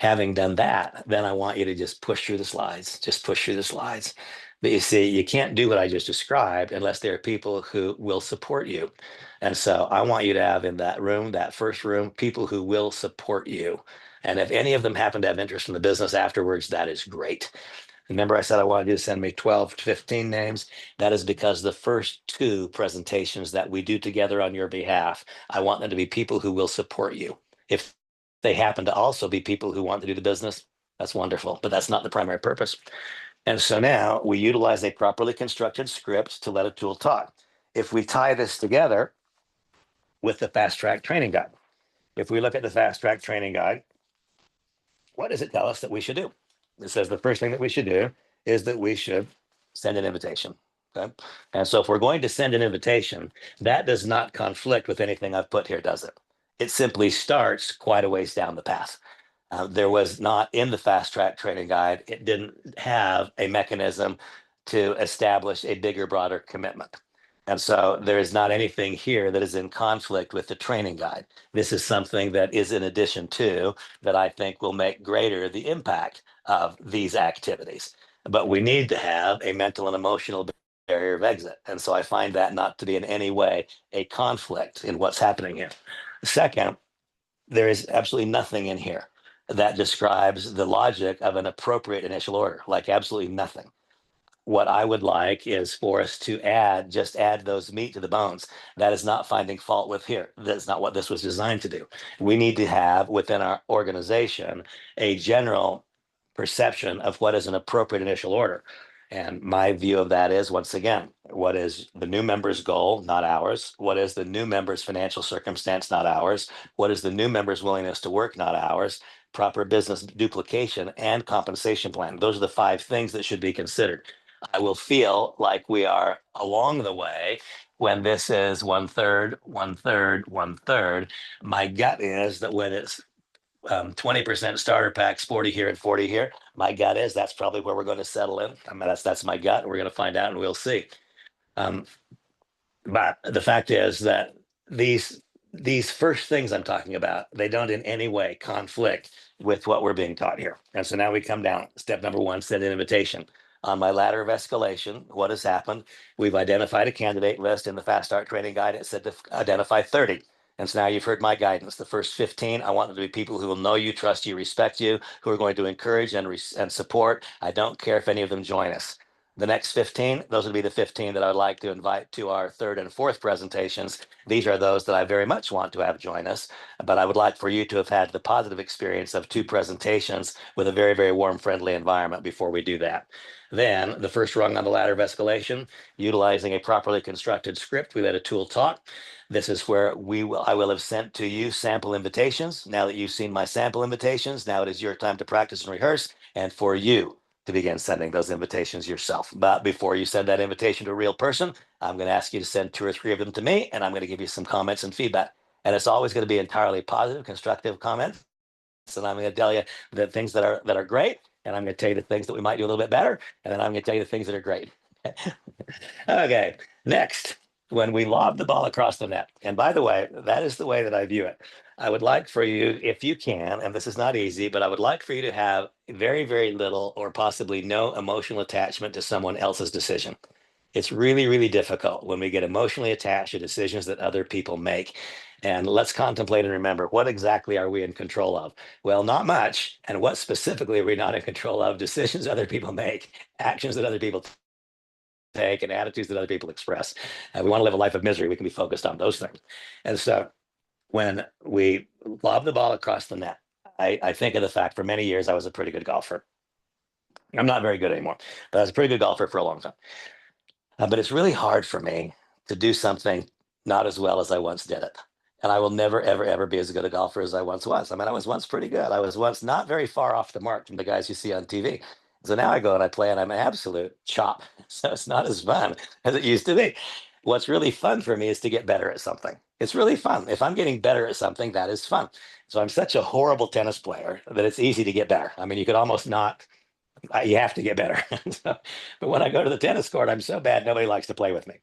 Having done that, then I want you to just push through the slides, just push through the slides. But you see, you can't do what I just described unless there are people who will support you. And so I want you to have in that room, that first room, people who will support you. And if any of them happen to have interest in the business afterwards, that is great. Remember, I said I wanted you to send me 12 to 15 names. That is because the first 2 presentations that we do together on your behalf, I want them to be people who will support you. If they happen to also be people who want to do the business, that's wonderful, but that's not the primary purpose. And so now we utilize a properly constructed script to let a tool talk. If we tie this together with the fast track training guide, if we look at the fast track training guide, what does it tell us that we should do? It says the first thing that we should do is that we should send an invitation. Okay. And so if we're going to send an invitation, that does not conflict with anything I've put here, does it? It simply starts quite a ways down the path. There was not in the fast track training guide, it didn't have a mechanism to establish a bigger, broader commitment. And so there is not anything here that is in conflict with the training guide. This is something that is in addition to, that I think will make greater the impact of these activities. but we need to have a mental and emotional barrier of exit. And so I find that not to be in any way a conflict in what's happening here. Second, there is absolutely nothing in here that describes the logic of an appropriate initial order, like absolutely nothing. What I would like is for us to just add those meat to the bones. That is not finding fault with here. That's not what this was designed to do. We need to have within our organization a general perception of what is an appropriate initial order. And my view of that is, once again, what is the new member's goal, not ours? What is the new member's financial circumstance, not ours? What is the new member's willingness to work, not ours? Proper business duplication and compensation plan. Those are the five things that should be considered. I will feel like we are along the way when this is one third, one third, one third. My gut is that when it's 20% starter packs, 40 here and 40 here, my gut is that's probably where we're going to settle in. I mean, that's my gut. We're going to find out and we'll see. Um, but the fact is that these these first things I'm talking about, they don't in any way conflict with what we're being taught here. And so now we come down. Step number one, send an invitation. On my ladder of escalation, what has happened? We've identified a candidate list in the Fast Start training guide. It said to identify 30. And so now you've heard my guidance. The first 15, I want them to be people who will know you, trust you, respect you, who are going to encourage and support. I don't care if any of them join us. The next 15, those would be the 15 that I'd like to invite to our third and fourth presentations. These are those that I very much want to have join us, but I would like for you to have had the positive experience of 2 presentations with a very, very warm, friendly environment before we do that. Then the first rung on the ladder of escalation, utilizing a properly constructed script, we let a tool talk. This is where I will have sent to you sample invitations. Now that you've seen my sample invitations, now it is your time to practice and rehearse, and for you to begin sending those invitations yourself. But before you send that invitation to a real person, I'm going to ask you to send 2 or 3 of them to me, and I'm going to give you some comments and feedback. And it's always going to be entirely positive, constructive comments. And I'm going to tell you the things that are great, and I'm going to tell you the things that we might do a little bit better, and then I'm going to tell you the things that are great. Okay, next, when we lob the ball across the net, and by the way, that is the way that I view it. I would like for you, if you can, and this is not easy, but I would like for you to have very, very little or possibly no emotional attachment to someone else's decision. It's really, really difficult when we get emotionally attached to decisions that other people make. And let's contemplate and remember, what exactly are we in control of? Well, not much. And what specifically are we not in control of? Decisions other people make, actions that other people take, and attitudes that other people express. We want to live a life of misery. We can be focused on those things. And so when we lob the ball across the net, I think of the fact for many years I was a pretty good golfer. I'm not very good anymore, but I was a pretty good golfer for a long time. But it's really hard for me to do something not as well as I once did it. And I will never, ever, ever be as good a golfer as I once was. I mean, I was once pretty good. I was once not very far off the mark from the guys you see on TV. So now I go and I play and I'm an absolute chop. So it's not as fun as it used to be. What's really fun for me is to get better at something. It's really fun. If I'm getting better at something, that is fun. So I'm such a horrible tennis player that it's easy to get better. I mean, you could almost not you have to get better. So, but when I go to the tennis court, I'm so bad, nobody likes to play with me.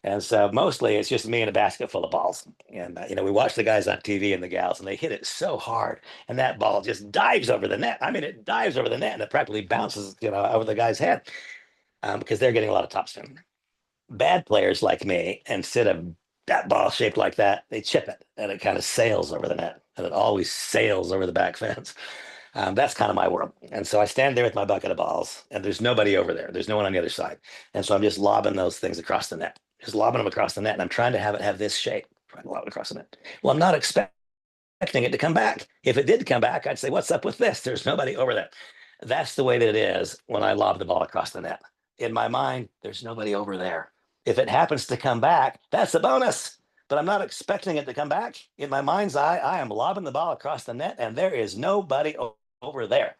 And so mostly it's just me and a basket full of balls. And, we watch the guys on TV and the gals, and they hit it so hard. And that ball just dives over the net. I mean, it dives over the net and it practically bounces, over the guy's head because they're getting a lot of topspin. Bad players like me, instead of that ball shaped like that, they chip it and it kind of sails over the net. And it always sails over the back fence. That's kind of my world. And so I stand there with my bucket of balls, and there's nobody over there. There's no one on the other side. And so I'm just lobbing those things across the net, just lobbing them across the net. And I'm trying to have it have this shape, trying to lob it across the net. Well, I'm not expecting it to come back. If it did come back, I'd say, what's up with this? There's nobody over there. That's the way that it is when I lob the ball across the net. In my mind, there's nobody over there. If it happens to come back, that's a bonus. But I'm not expecting it to come back. In my mind's eye, I am lobbing the ball across the net, and there is nobody over there.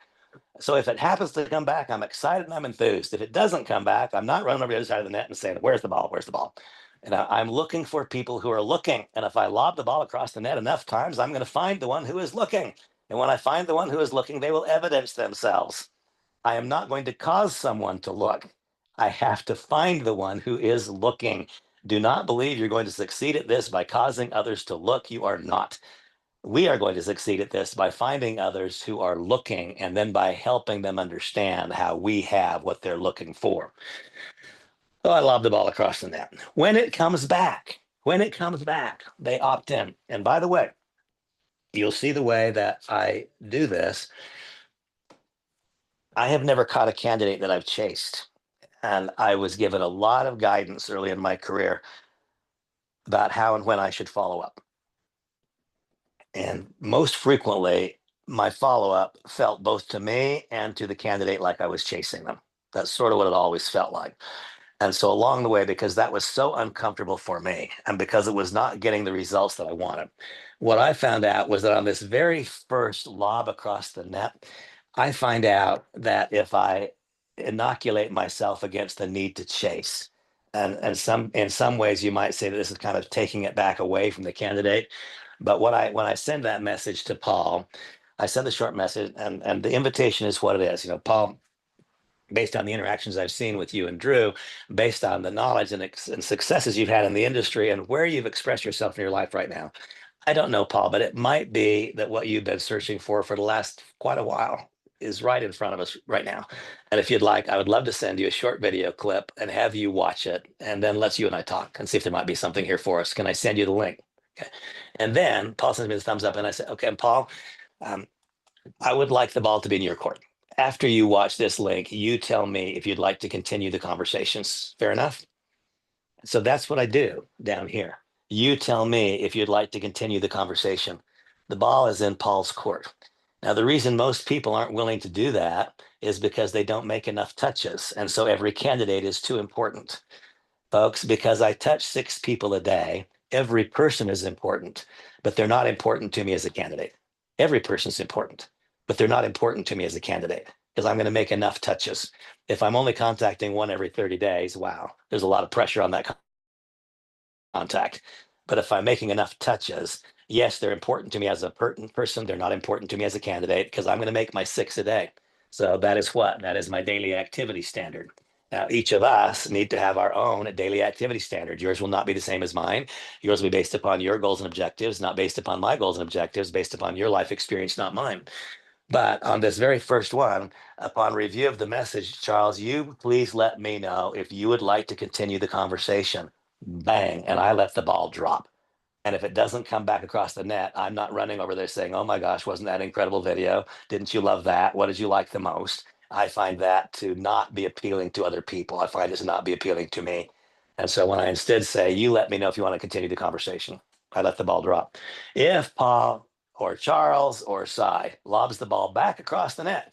So if it happens to come back, I'm excited and I'm enthused. If it doesn't come back, I'm not running over the other side of the net and saying, where's the ball? Where's the ball? And I'm looking for people who are looking. And if I lob the ball across the net enough times, I'm going to find the one who is looking. And when I find the one who is looking, they will evidence themselves. I am not going to cause someone to look. I have to find the one who is looking. Do not believe you're going to succeed at this by causing others to look. You are not. We are going to succeed at this by finding others who are looking and then by helping them understand how we have what they're looking for. Oh, I lob the ball across the net. When it comes back, they opt in. And by the way, you'll see the way that I do this. I have never caught a candidate that I've chased. And I was given a lot of guidance early in my career about how and when I should follow up. And most frequently, my follow up felt both to me and to the candidate like I was chasing them. That's sort of what it always felt like. And so along the way, because that was so uncomfortable for me and because it was not getting the results that I wanted, what I found out was that on this very first lob across the net, I find out that if I inoculate myself against the need to chase, and some in some ways you might say that this is kind of taking it back away from the candidate. But when I send that message to Paul, I send the short message and the invitation is what it is. You know, Paul, based on the interactions I've seen with you and Drew, based on the knowledge and successes you've had in the industry and where you've expressed yourself in your life right now. I don't know, Paul, but it might be that what you've been searching for the last quite a while is right in front of us right now. And if you'd like, I would love to send you a short video clip and have you watch it, and then let's you and I talk and see if there might be something here for us. Can I send you the link? Okay. And then Paul sends me the thumbs up, and I said, okay, and Paul, um, I would like the ball to be in your court. After you watch this link, you tell me if you'd like to continue the conversations. Fair enough? So that's what I do down here. You tell me if you'd like to continue the conversation. The ball is in Paul's court. Now, the reason most people aren't willing to do that is because they don't make enough touches. And so every candidate is too important. Folks, because I touch 6 people a day, every person is important, but they're not important to me as a candidate. Every person's important, but they're not important to me as a candidate because I'm going to make enough touches. If I'm only contacting one every 30 days, wow, there's a lot of pressure on that contact. But if I'm making enough touches, yes, they're important to me as a person. They're not important to me as a candidate because I'm going to make my 6 a day. So that is what? That is my daily activity standard. Now, each of us need to have our own daily activity standard. Yours will not be the same as mine. Yours will be based upon your goals and objectives, not based upon my goals and objectives, based upon your life experience, not mine. But on this very first one, upon review of the message, Charles, you please let me know if you would like to continue the conversation. Bang. And I let the ball drop. And if it doesn't come back across the net, I'm not running over there saying, oh my gosh, wasn't that an incredible video? Didn't you love that? What did you like the most? I find that to not be appealing to other people. I find it to not be appealing to me. And so when I instead say, you let me know if you want to continue the conversation, I let the ball drop. If Paul or Charles or Cy lobs the ball back across the net,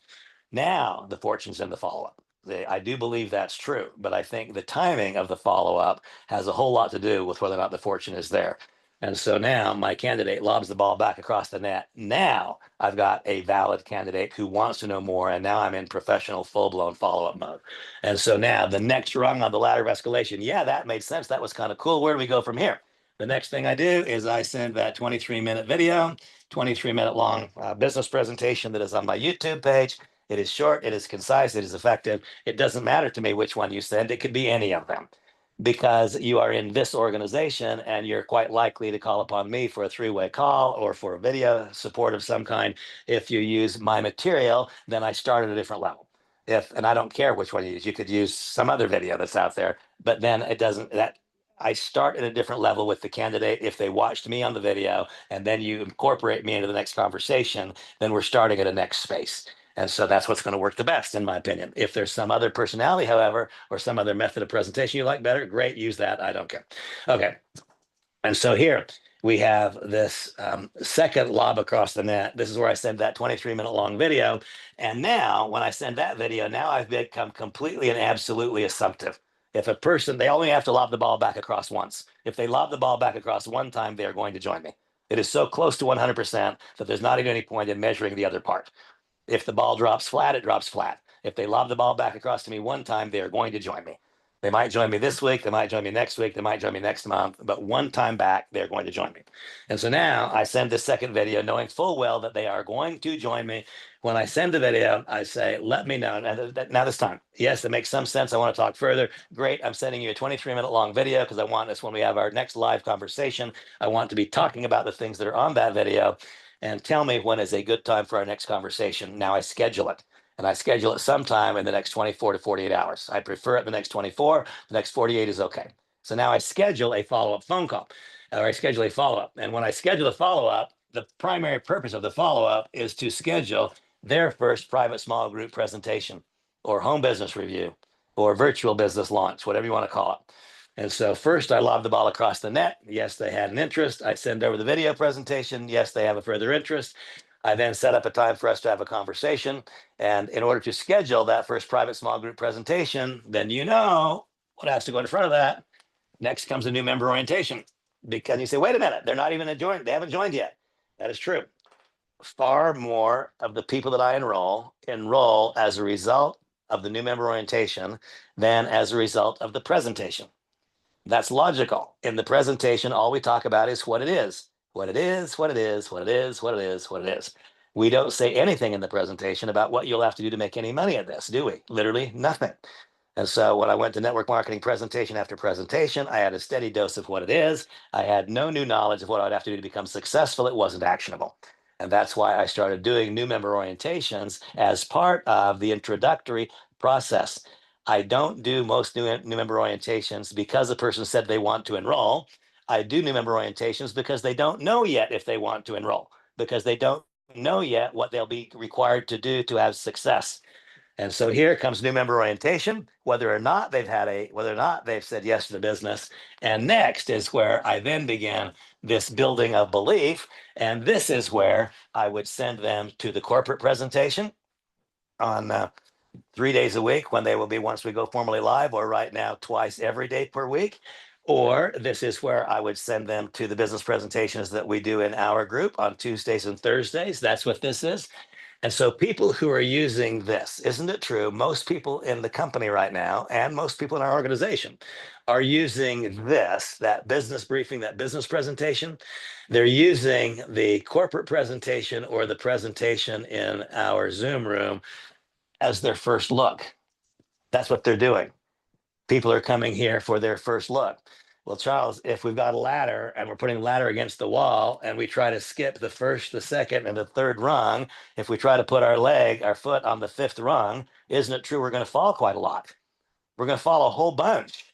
now the fortune's in the follow up. I do believe that's true, but I think the timing of the follow up has a whole lot to do with whether or not the fortune is there. And so now my candidate lobs the ball back across the net. Now I've got a valid candidate who wants to know more. And now I'm in professional, full blown follow up mode. And so now the next rung on the ladder of escalation. Yeah, that made sense. That was kind of cool. Where do we go from here? The next thing I do is I send that 23-minute video, 23-minute long business presentation that is on my YouTube page. It is short, it is concise, it is effective. It doesn't matter to me which one you send. It could be any of them because you are in this organization and you're quite likely to call upon me for a 3-way call or for a video support of some kind. If you use my material, then I start at a different level. And I don't care which one you use, you could use some other video that's out there, but then it doesn't, that I start at a different level with the candidate. If they watched me on the video and then you incorporate me into the next conversation, then we're starting at a next space. And so that's what's going to work the best, in my opinion. If there's some other personality, however, or some other method of presentation you like better, great, use that. I don't care. Okay. And so here we have this second lob across the net. This is where I send that 23-minute long video. And now when I send that video, now I've become completely and absolutely assumptive. If a person, they only have to lob the ball back across once. If they lob the ball back across one time, they are going to join me. It is so close to 100% that there's not even any point in measuring the other part. If the ball drops flat, it drops flat. If they lob the ball back across to me one time, they are going to join me. They might join me this week, they might join me next week, they might join me next month, but one time back, they're going to join me. And so now I send this second video knowing full well that they are going to join me. When I send the video, I say, let me know. Now this time, yes, it makes some sense. I want to talk further. Great. I'm sending you a 23-minute long video because I want this when we have our next live conversation. I want to be talking about the things that are on that video, and tell me when is a good time for our next conversation. Now I schedule it. And I schedule it sometime in the next 24 to 48 hours. I prefer it the next 24, the next 48 is okay. So now I schedule a follow-up phone call, or I schedule a follow-up. And when I schedule a follow-up, the primary purpose of the follow-up is to schedule their first private small group presentation or home business review or virtual business launch, whatever you want to call it. And so first I lob the ball across the net. Yes, they had an interest. I send over the video presentation. Yes, they have a further interest. I then set up a time for us to have a conversation. And in order to schedule that first private small group presentation, then you know what has to go in front of that. Next comes a new member orientation. Because you say, wait a minute, they're not even joined, they haven't joined yet. That is true. Far more of the people that I enroll as a result of the new member orientation than as a result of the presentation. That's logical. In the presentation, all we talk about is what it is, what it is, what it is, what it is, what it is, what it is. We don't say anything in the presentation about what you'll have to do to make any money at this, do we? Literally nothing. And so when I went to network marketing presentation after presentation, I had a steady dose of what it is. I had no new knowledge of what I'd have to do to become successful. It wasn't actionable. And that's why I started doing new member orientations as part of the introductory process. I don't do most new member orientations because a person said they want to enroll. I do new member orientations because they don't know yet if they want to enroll, because they don't know yet what they'll be required to do to have success. And so here comes new member orientation, whether or not they've said yes to the business. And next is where I then began this building of belief. And this is where I would send them to the corporate presentation on 3 days a week when they will be, once we go formally live, or right now twice every day per week. Or this is where I would send them to the business presentations that we do in our group on Tuesdays and Thursdays. That's what this is. And so people who are using this, isn't it true? Most people in the company right now, and most people in our organization, are using this, that business briefing, that business presentation. They're using the corporate presentation or the presentation in our Zoom room as their first look. That's what they're doing. People are coming here for their first look. Well, Charles, if we've got a ladder and we're putting a ladder against the wall and we try to skip the first, the second, and the third rung, if we try to put our foot on the fifth rung, isn't it true we're going to fall quite a lot? We're going to fall a whole bunch.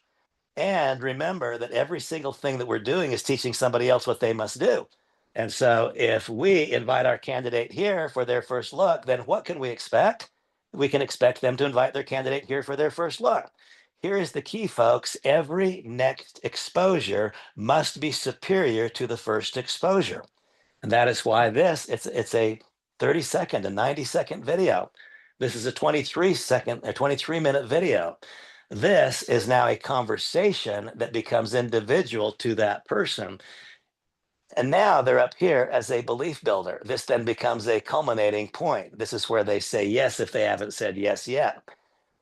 And remember that every single thing that we're doing is teaching somebody else what they must do. And so if we invite our candidate here for their first look, then what can we expect? We can expect them to invite their candidate here for their first look. Here is the key, folks. Every next exposure must be superior to the first exposure. And that is why it's a 30-second, a 90-second video. This is a 23-minute video. This is now a conversation that becomes individual to that person. And now they're up here as a belief builder. This then becomes a culminating point. This is where they say yes if they haven't said yes yet.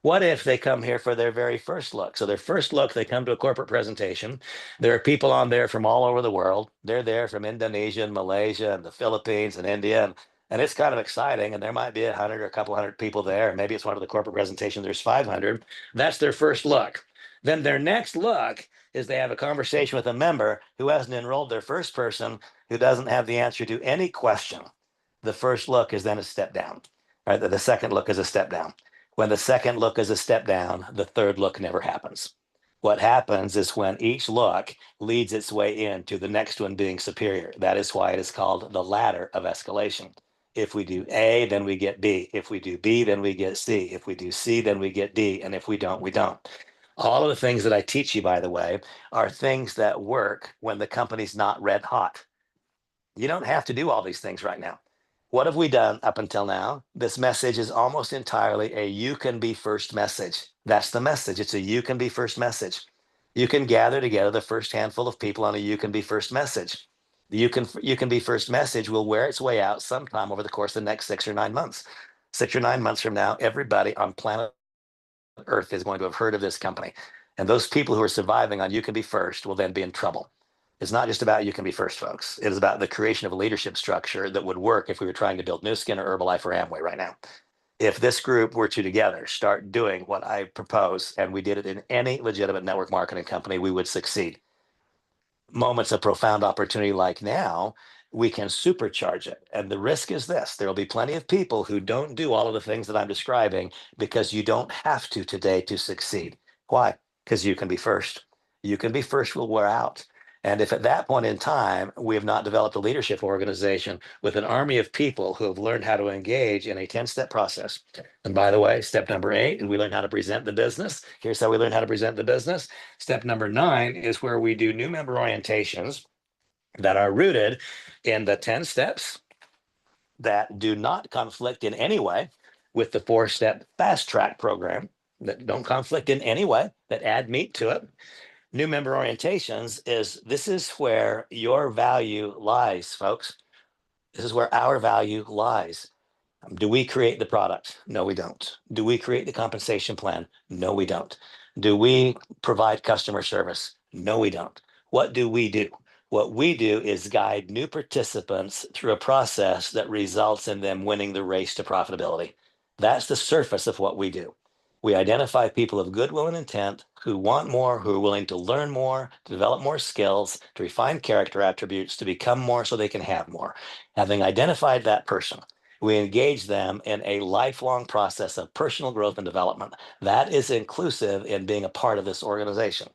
What if they come here for their very first look? So their first look, they come to a corporate presentation. There are people on there from all over the world. They're there from Indonesia and Malaysia and the Philippines and India. And it's kind of exciting. And there might be 100 or a couple hundred people there. Maybe it's one of the corporate presentations, there's 500. That's their first look. Then their next look is they have a conversation with a member who hasn't enrolled their first person, who doesn't have the answer to any question. The first look is then a step down. Right? The second look is a step down. When the second look is a step down, the third look never happens. What happens is when each look leads its way into the next one being superior. That is why it is called the ladder of escalation. If we do A, then we get B. If we do B, then we get C. If we do C, then we get D. And if we don't, we don't. All of the things that I teach you, by the way, are things that work when the company's not red hot. You don't have to do all these things right now. What have we done up until now? This message is almost entirely a you can be first message. That's the message. It's a you can be first message. You can gather together the first handful of people on a you can be first message. The you can be first message will wear its way out sometime over the course of the next 6 or 9 months. 6 or 9 months from now, everybody on planet Earth is going to have heard of this company. And those people who are surviving on you can be first will then be in trouble. It's not just about you can be first, folks. It is about the creation of a leadership structure that would work if we were trying to build Nu Skin or Herbalife or Amway right now. If this group were to together start doing what I propose, and we did it in any legitimate network marketing company, we would succeed. Moments of profound opportunity like now, we can supercharge it. And the risk is this: there will be plenty of people who don't do all of the things that I'm describing because you don't have to today to succeed. Why? Because you can be first. You can be first will wear out. And if at that point in time, we have not developed a leadership organization with an army of people who have learned how to engage in a 10-step process. And by the way, step number 8 is we learn how to present the business. Here's how we learn how to present the business. Step number 9 is where we do new member orientations that are rooted in the 10 steps that do not conflict in any way with the 4-step fast track program, that don't conflict in any way, that add meat to it. New member orientations this is where your value lies, folks. This is where our value lies. Do we create the product? No, we don't. Do we create the compensation plan? No, we don't. Do we provide customer service? No, we don't. What do we do? What we do is guide new participants through a process that results in them winning the race to profitability. That's the surface of what we do. We identify people of goodwill and intent who want more, who are willing to learn more, to develop more skills, to refine character attributes, to become more so they can have more. Having identified that person, we engage them in a lifelong process of personal growth and development. That is inclusive in being a part of this organization.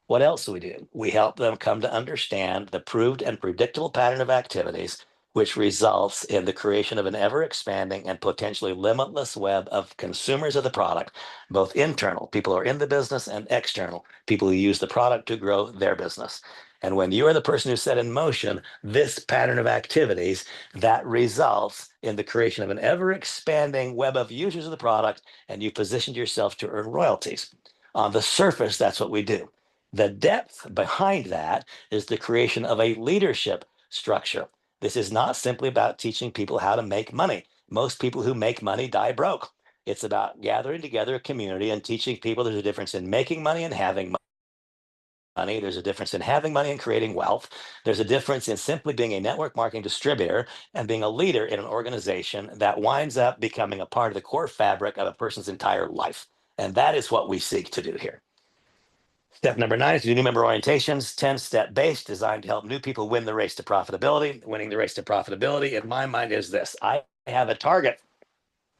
What else do we do? We help them come to understand the proved and predictable pattern of activities, which results in the creation of an ever expanding and potentially limitless web of consumers of the product, both internal, people who are in the business, and external, people who use the product to grow their business. And when you are the person who set in motion this pattern of activities, that results in the creation of an ever expanding web of users of the product, and you positioned yourself to earn royalties. On the surface, that's what we do. The depth behind that is the creation of a leadership structure. This is not simply about teaching people how to make money. Most people who make money die broke. It's about gathering together a community and teaching people there's a difference in making money and having money. There's a difference in having money and creating wealth. There's a difference in simply being a network marketing distributor and being a leader in an organization that winds up becoming a part of the core fabric of a person's entire life. And that is what we seek to do here. Step number 9 is to do new member orientations, 10-step based, designed to help new people win the race to profitability. Winning the race to profitability, in my mind, is this: I have a target.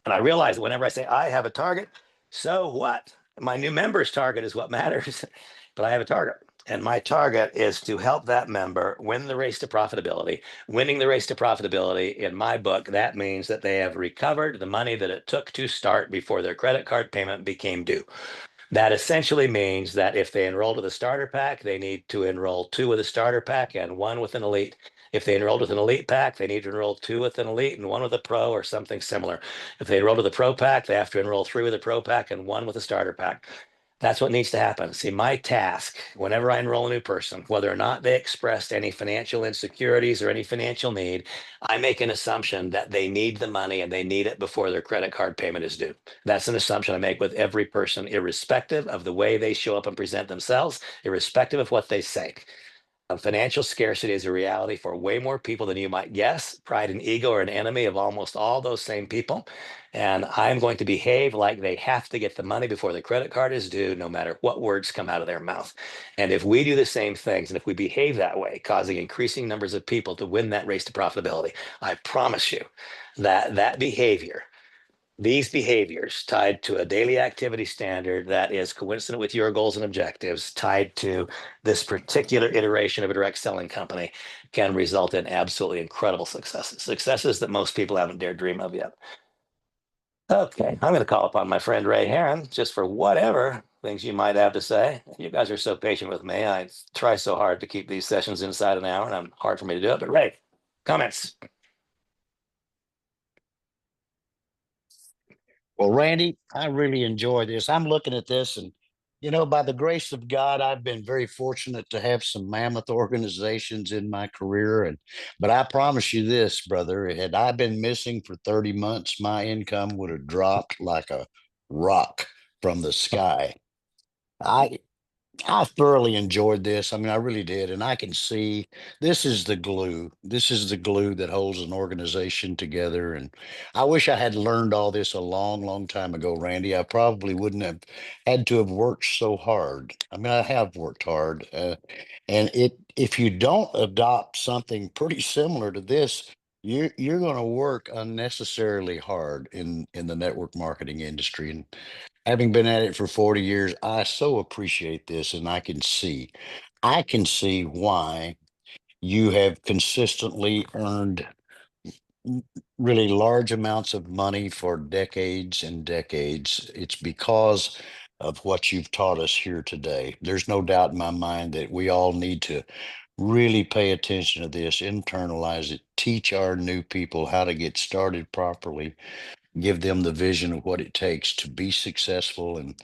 And I realize that whenever I say I have a target, so what? My new member's target is what matters, but I have a target. And my target is to help that member win the race to profitability. Winning the race to profitability, in my book, that means that they have recovered the money that it took to start before their credit card payment became due. That essentially means that if they enrolled with a starter pack, they need to enroll 2 with a starter pack and 1 with an elite. If they enrolled with an elite pack, they need to enroll 2 with an elite and 1 with a pro or something similar. If they enrolled with a pro pack, they have to enroll 3 with a pro pack and 1 with a starter pack. That's what needs to happen. See, my task, whenever I enroll a new person, whether or not they expressed any financial insecurities or any financial need, I make an assumption that they need the money and they need it before their credit card payment is due. That's an assumption I make with every person, irrespective of the way they show up and present themselves, irrespective of what they say. Financial scarcity is a reality for way more people than you might guess. Pride and ego are an enemy of almost all those same people. And I'm going to behave like they have to get the money before the credit card is due, no matter what words come out of their mouth. And if we do the same things, and if we behave that way, causing increasing numbers of people to win that race to profitability, I promise you that that behavior, these behaviors tied to a daily activity standard that is coincident with your goals and objectives, tied to this particular iteration of a direct selling company, can result in absolutely incredible successes, successes that most people haven't dared dream of yet. Okay, I'm going to call upon my friend Ray Heron just for whatever things you might have to say. You guys are so patient with me. I try so hard to keep these sessions inside an hour, and it's hard for me to do it. But Ray, comments? Well, Randy, I really enjoy this. I'm looking at this, and by the grace of God, I've been very fortunate to have some mammoth organizations in my career. But I promise you this, brother, had I been missing for 30 months, my income would have dropped like a rock from the sky. I I thoroughly enjoyed this. I mean, I really did. And I can see this is the glue. This is the glue that holds an organization together. And I wish I had learned all this a long, long time ago, Randy. I probably wouldn't have had to have worked so hard. I mean, I have worked hard. And if you don't adopt something pretty similar to this, you're going to work unnecessarily hard in the network marketing industry. And having been at it for 40 years, I so appreciate this, and I can see why you have consistently earned m- really large amounts of money for decades and decades. It's because of what you've taught us here today. There's no doubt in my mind that we all need to really pay attention to this, internalize it, teach our new people how to get started properly, give them the vision of what it takes to be successful. And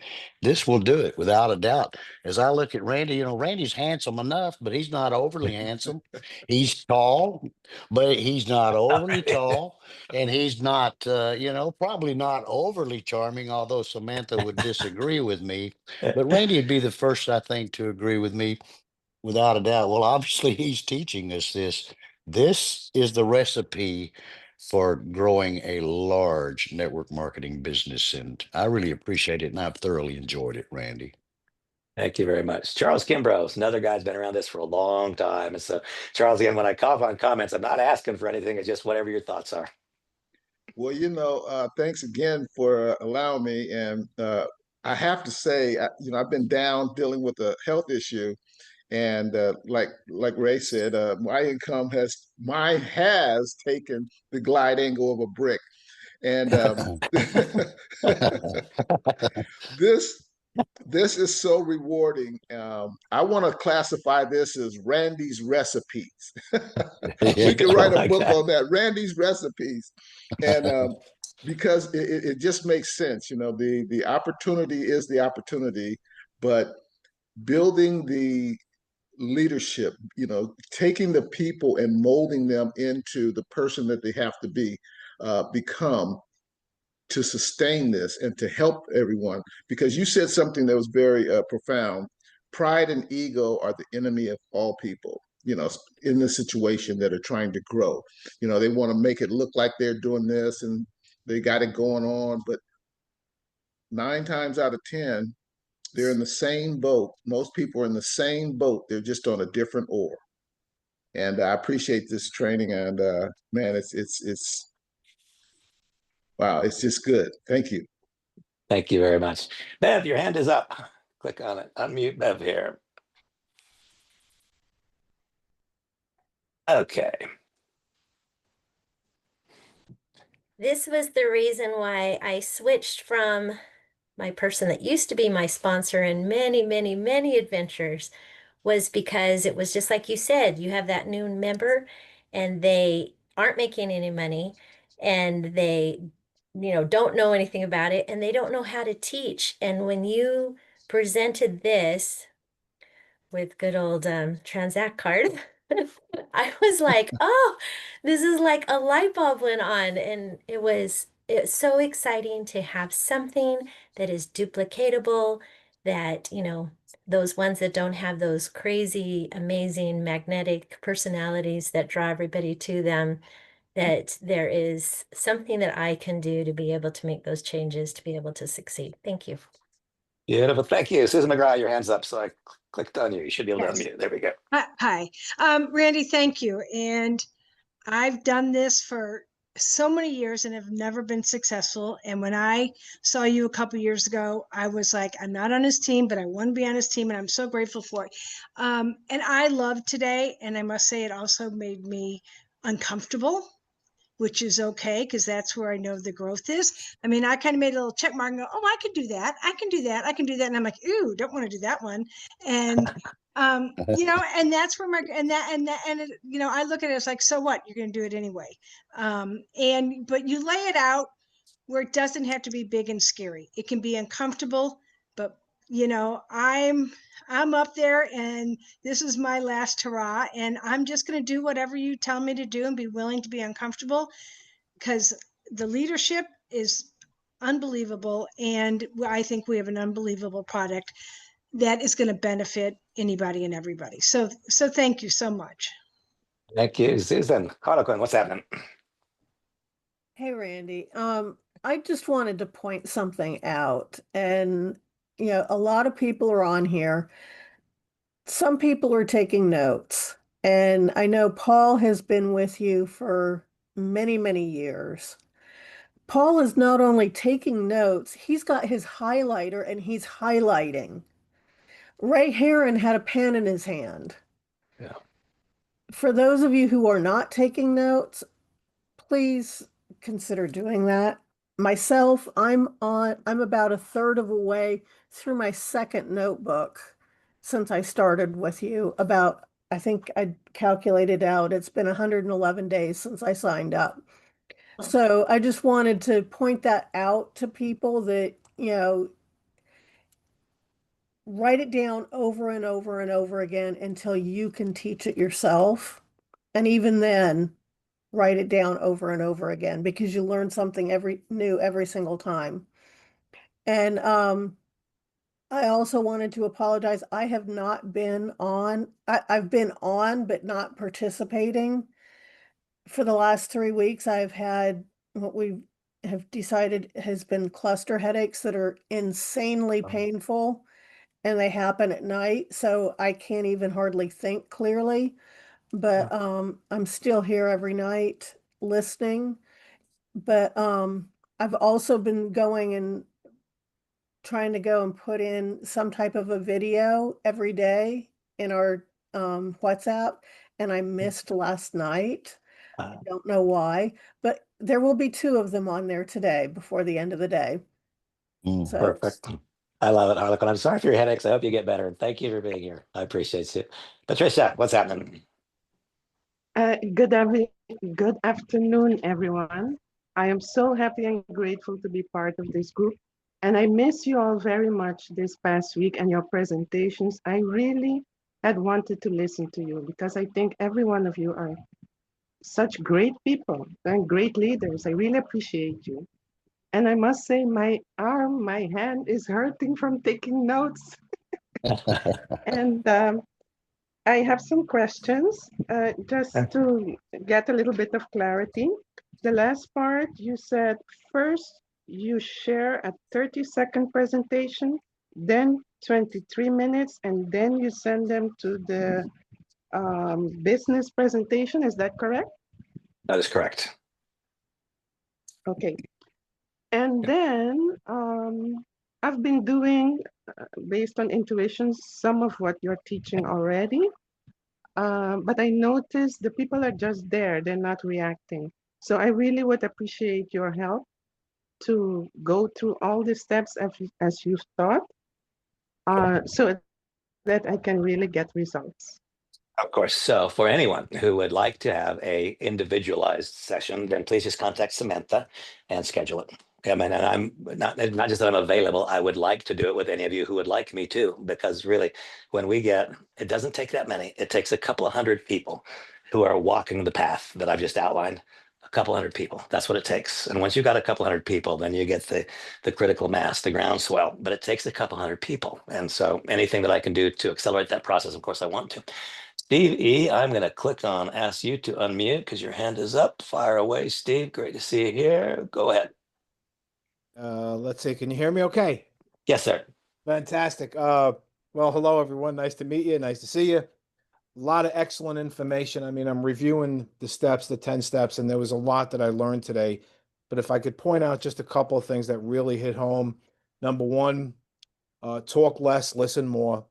this will do it without a doubt. As I look at Randy, Randy's handsome enough, but he's not overly handsome. He's tall, but he's not overly tall. And he's not, probably not overly charming, although Samantha would disagree with me. But Randy would be the first, I think, to agree with me without a doubt. Well, obviously, he's teaching us this. This is the recipe for growing a large network marketing business. And I really appreciate it. And I've thoroughly enjoyed it, Randy. Thank you very much. Charles Kimbrough, another guy's been around this for a long time. And so, Charles, again, when I cough on comments, I'm not asking for anything. It's just whatever your thoughts are. Well, thanks again for allowing me. And I have to say, I've been down dealing with a health issue, and like Ray said, my income has taken the glide angle of a brick, and this this is so rewarding. I want to classify this as Randy's recipes. We I could write a like book that. on that, Randy's recipes, and because it just makes sense. The opportunity is the opportunity, but building the leadership, taking the people and molding them into the person that they have to become to sustain this and to help everyone. Because you said something that was very profound. Pride and ego are the enemy of all people, in the situation that are trying to grow. They want to make it look like they're doing this and they got it going on, but 9 times out of 10, they're in the same boat. Most people are in the same boat. They're just on a different oar. And I appreciate this training. And man, it's wow, it's just good. Thank you. Thank you very much. Bev, your hand is up. Click on it. Unmute Bev here. Okay. This was the reason why I switched from my person that used to be my sponsor in many, many, many adventures, was because it was just like you said, you have that new member and they aren't making any money and they, don't know anything about it and they don't know how to teach. And when you presented this with good old Transact card, I was like, oh, this is like a light bulb went on. And it's so exciting to have something that is duplicatable, that, those ones that don't have those crazy, amazing magnetic personalities that draw everybody to them, that there is something that I can do to be able to make those changes to be able to succeed. Thank you. Beautiful. Thank you. Susan McGraw, your hand's up. So I clicked on you. You should be able to Yes. unmute. There we go. Hi, Randy, thank you. And I've done this for so many years and have never been successful. And when I saw you a couple years ago, I was like, I'm not on his team, but I want to be on his team, and I'm so grateful for it. And I love today, and I must say it also made me uncomfortable, which is okay, because that's where I know the growth is. I mean, I kind of made a little check mark and go, oh, I could do that. I can do that. I can do that. And I'm like, ooh, don't want to do that one. And, and that's where I look at it as like, so what? You're going to do it anyway. But you lay it out where it doesn't have to be big and scary. It can be uncomfortable, but I'm up there and this is my last hurrah, and I'm just going to do whatever you tell me to do and be willing to be uncomfortable, because the leadership is unbelievable and I think we have an unbelievable product. that is going to benefit anybody and everybody. So thank you so much. Thank you, Susan. Harlequin, what's happening? Hey, Randy. I just wanted to point something out. And, a lot of people are on here. Some people are taking notes. And I know Paul has been with you for many, many years. Paul is not only taking notes, he's got his highlighter and he's highlighting. Ray Heron had a pen in his hand. Yeah. For those of you who are not taking notes, please consider doing that. Myself, I'm about a third of a way through my second notebook since I started with you. I think I calculated out, it's been 111 days since I signed up. So I just wanted to point that out to people that, write it down over and over and over again until you can teach it yourself. And even then, write it down over and over again because you learn something new every single time. And I also wanted to apologize. I have not been on. I've been on, but not participating. For the last 3 weeks, I've had what we have decided has been cluster headaches that are insanely painful, and they happen at night. So I can't even hardly think clearly. But I'm still here every night listening. But I've also been going and trying to go and put in some type of a video every day in our WhatsApp, and I missed last night. I don't know why, but there will be 2 of them on there today before the end of the day. So Perfect. I love it, Harlequin. I'm sorry for your headaches. I hope you get better. And thank you for being here. I appreciate it. Patricia, what's happening? Good afternoon, everyone. I am so happy and grateful to be part of this group. And I miss you all very much this past week and your presentations. I really had wanted to listen to you because I think every one of you are such great people and great leaders. I really appreciate you. And I must say, my hand is hurting from taking notes. And I have some questions just to get a little bit of clarity. The last part, you said first you share a 30-second presentation, then 23 minutes, and then you send them to the business presentation. Is that correct? That is correct. Okay. And then I've been doing, based on intuition, some of what you're teaching already. But I noticed the people are just there, they're not reacting. So I really would appreciate your help to go through all the steps as you've taught, so that I can really get results. Of course. So for anyone who would like to have a individualized session, then please just contact Samantha and schedule it. I mean, and I'm not just that I'm available, I would like to do it with any of you who would like me to, because really when we get, it doesn't take that many. It takes a couple of hundred people who are walking the path that I've just outlined. A couple hundred people. That's what it takes. And once you've got a couple hundred people, then you get the critical mass, the groundswell. But it takes a couple hundred people. And so anything that I can do to accelerate that process, of course, I want to. Steve E, I'm going to click on ask you to unmute because your hand is up. Fire away, Steve. Great to see you here. Go ahead. Let's see. Can you hear me okay? Yes, sir. Fantastic. Well, hello, everyone. Nice to meet you. Nice to see you. A lot of excellent information. I mean, I'm reviewing the steps, the 10 steps, and there was a lot that I learned today. But if I could point out just a couple of things that really hit home. Number one, talk less, listen more.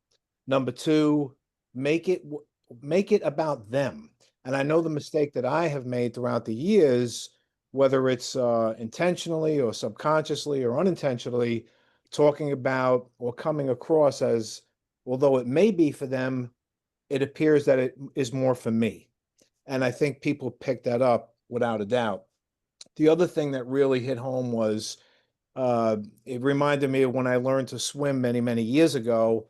Number two, make it about them. And I know the mistake that I have made throughout the years, whether it's intentionally or subconsciously or unintentionally, talking about or coming across as, although it may be for them, it appears that it is more for me. And I think people pick that up without a doubt. The other thing that really hit home was, it reminded me of when I learned to swim many, many years ago,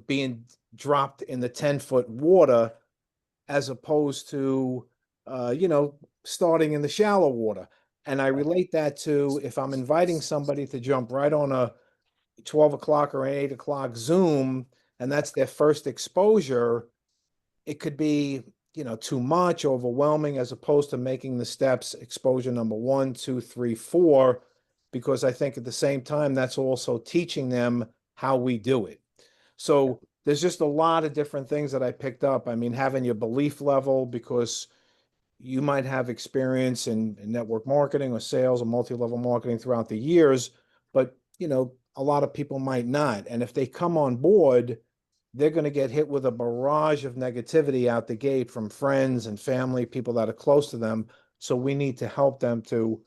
being dropped in the 10-foot water as opposed to, starting in the shallow water. And I relate that to if I'm inviting somebody to jump right on 12 o'clock or an 8 o'clock Zoom, and that's their first exposure, it could be, too much, overwhelming, as opposed to making the steps exposure number 1, 2, 3, 4, because I think at the same time, that's also teaching them how we do it. So there's just a lot of different things that I picked up. I mean, having your belief level, because you might have experience in network marketing or sales or multi-level marketing throughout the years, but a lot of people might not. And if they come on board, they're going to get hit with a barrage of negativity out the gate from friends and family, people that are close to them. So we need to help them to,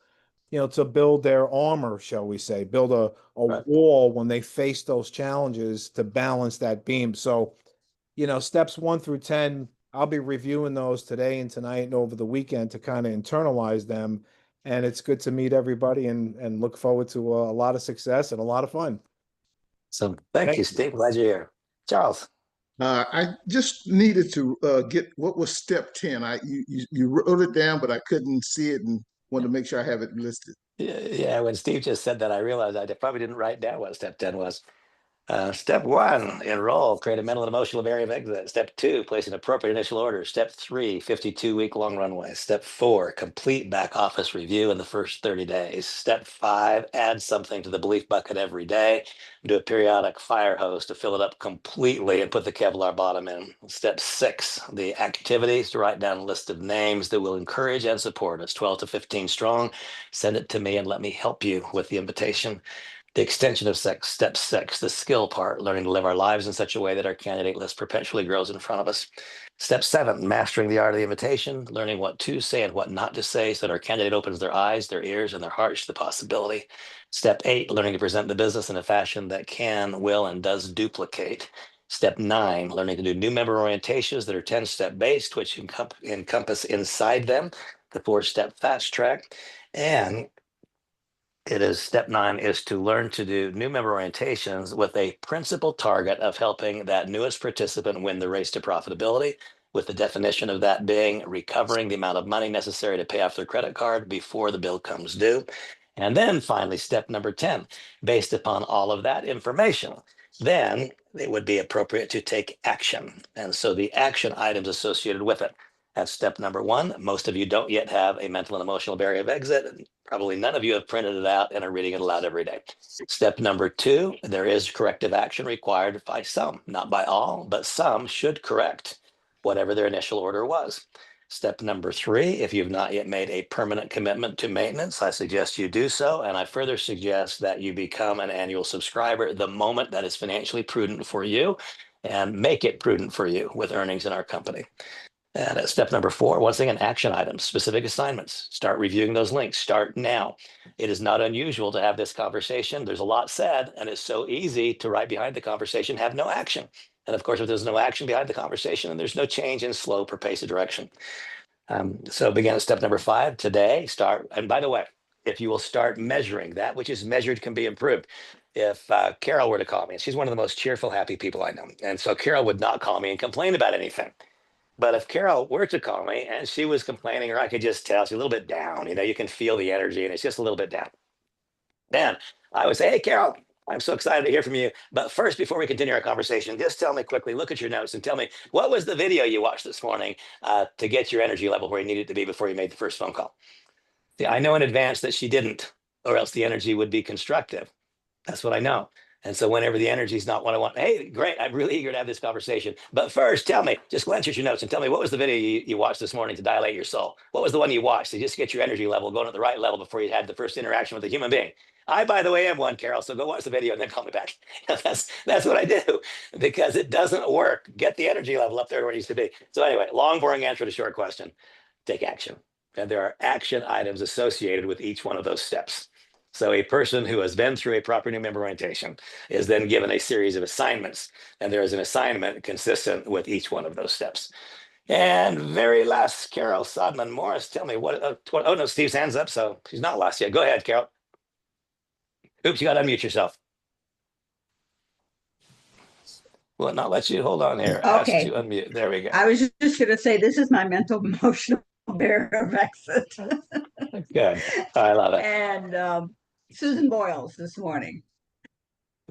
to build their armor, shall we say, build a Right. wall when they face those challenges to balance that beam. So, steps 1 through 10, I'll be reviewing those today and tonight and over the weekend to kind of internalize them. And it's good to meet everybody and look forward to a lot of success and a lot of fun. So thank you, Steve. Glad you're here. Charles. I just needed to get what was step 10. You wrote it down, but I couldn't see it and wanted to make sure I have it listed. Yeah, when Steve just said that, I realized I probably didn't write down what step 10 was. Step 1, enroll, create a mental and emotional barrier of exit. Step 2, place an appropriate initial order. Step 3, 52-week long runway. Step 4, complete back office review in the first 30 days. Step 5, add something to the belief bucket every day. Do a periodic fire hose to fill it up completely and put the Kevlar bottom in. Step 6, the activities, to write down a list of names that will encourage and support us, 12 to 15 strong. Send it to me and let me help you with the invitation. The extension of step 6, the skill part, learning to live our lives in such a way that our candidate list perpetually grows in front of us. Step 7, mastering the art of the invitation, learning what to say and what not to say so that our candidate opens their eyes, their ears, and their hearts to the possibility. Step 8, learning to present the business in a fashion that can, will, and does duplicate. Step 9, learning to do new member orientations that are 10-step based, which encompass inside them the 4-step fast track. And step 9 is to learn to do new member orientations with a principal target of helping that newest participant win the race to profitability, with the definition of that being recovering the amount of money necessary to pay off their credit card before the bill comes due. And then finally, step number 10, based upon all of that information, then it would be appropriate to take action. And so the action items associated with it. That's step number 1. Most of you don't yet have a mental and emotional barrier of exit. Probably none of you have printed it out and are reading it aloud every day. Step number 2, there is corrective action required by some, not by all, but some should correct whatever their initial order was. Step number 3, if you've not yet made a permanent commitment to maintenance, I suggest you do so. And I further suggest that you become an annual subscriber the moment that is financially prudent for you, and make it prudent for you with earnings in our company. And at step number 4, once again, action items, specific assignments. Start reviewing those links. Start now. It is not unusual to have this conversation. There's a lot said, and it's so easy to right behind the conversation have no action. And of course, if there's no action behind the conversation, then there's no change in slope or pace of direction. So begin at step number 5 today. Start. And by the way, if you will start measuring, that which is measured can be improved. If Carol were to call me, and she's one of the most cheerful, happy people I know. And so Carol would not call me and complain about anything. But if Carol were to call me and she was complaining, or I could just tell she's a little bit down, you can feel the energy and it's just a little bit down. Then I would say, hey, Carol, I'm so excited to hear from you. But first, before we continue our conversation, just tell me quickly, look at your notes and tell me, what was the video you watched this morning to get your energy level where you needed to be before you made the first phone call? See, I know in advance that she didn't, or else the energy would be constructive. That's what I know. And so whenever the energy is not what I want, hey, great, I'm really eager to have this conversation. But first, tell me, just glance at your notes and tell me, what was the video you watched this morning to dilate your soul? What was the one you watched to just get your energy level going at the right level before you had the first interaction with a human being? I, by the way, am one, Carol, so go watch the video and then call me back. That's what I do, because it doesn't work. Get the energy level up there where it needs to be. So anyway, long, boring answer to short question. Take action. And there are action items associated with each one of those steps. So a person who has been through a proper new member orientation is then given a series of assignments, and there is an assignment consistent with each one of those steps. And very last, Carol Sodman Morris, tell me oh no, Steve's hands up, so she's not last yet. Go ahead, Carol. Oops, you got to unmute yourself. Will it not let you? Hold on here. Okay. Ask to unmute. There we go. I was just going to say, this is my mental emotional barrier of exit. Good. I love it. And Susan Boyles this morning.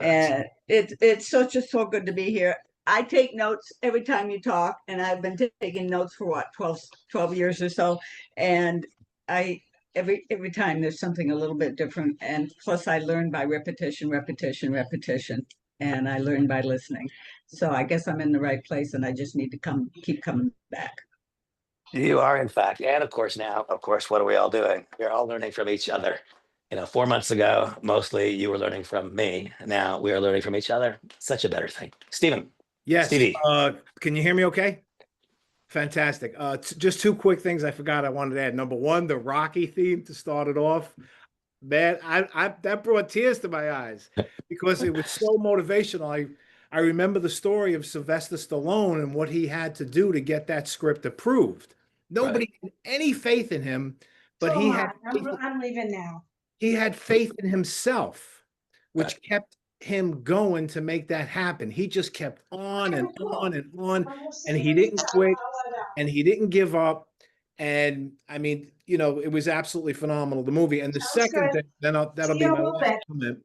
And it's so good to be here. I take notes every time you talk, and I've been taking notes for what, 12 years or so. And I every time there's something a little bit different. And plus I learn by repetition, repetition. And I learn by listening. So I guess I'm in the right place, and I just need to keep coming back. You are, in fact. And of course, now, of course, what are we all doing? We're all learning from each other. 4 months ago, mostly you were learning from me. Now we are learning from each other. Such a better thing. Yes. Stevie. Can you hear me okay? Fantastic. Just two quick things I forgot I wanted to add. Number one, the Rocky theme to start it off. Man, I that brought tears to my eyes because it was so motivational. I remember the story of Sylvester Stallone and what he had to do to get that script approved. Nobody had any faith in him, but So I'm leaving now. he had faith in himself, which kept him going to make that happen. He just kept on and on and on, and he didn't quit and he didn't give up. And I mean, it was absolutely phenomenal, the movie. And the second thing, that'll be my last comment,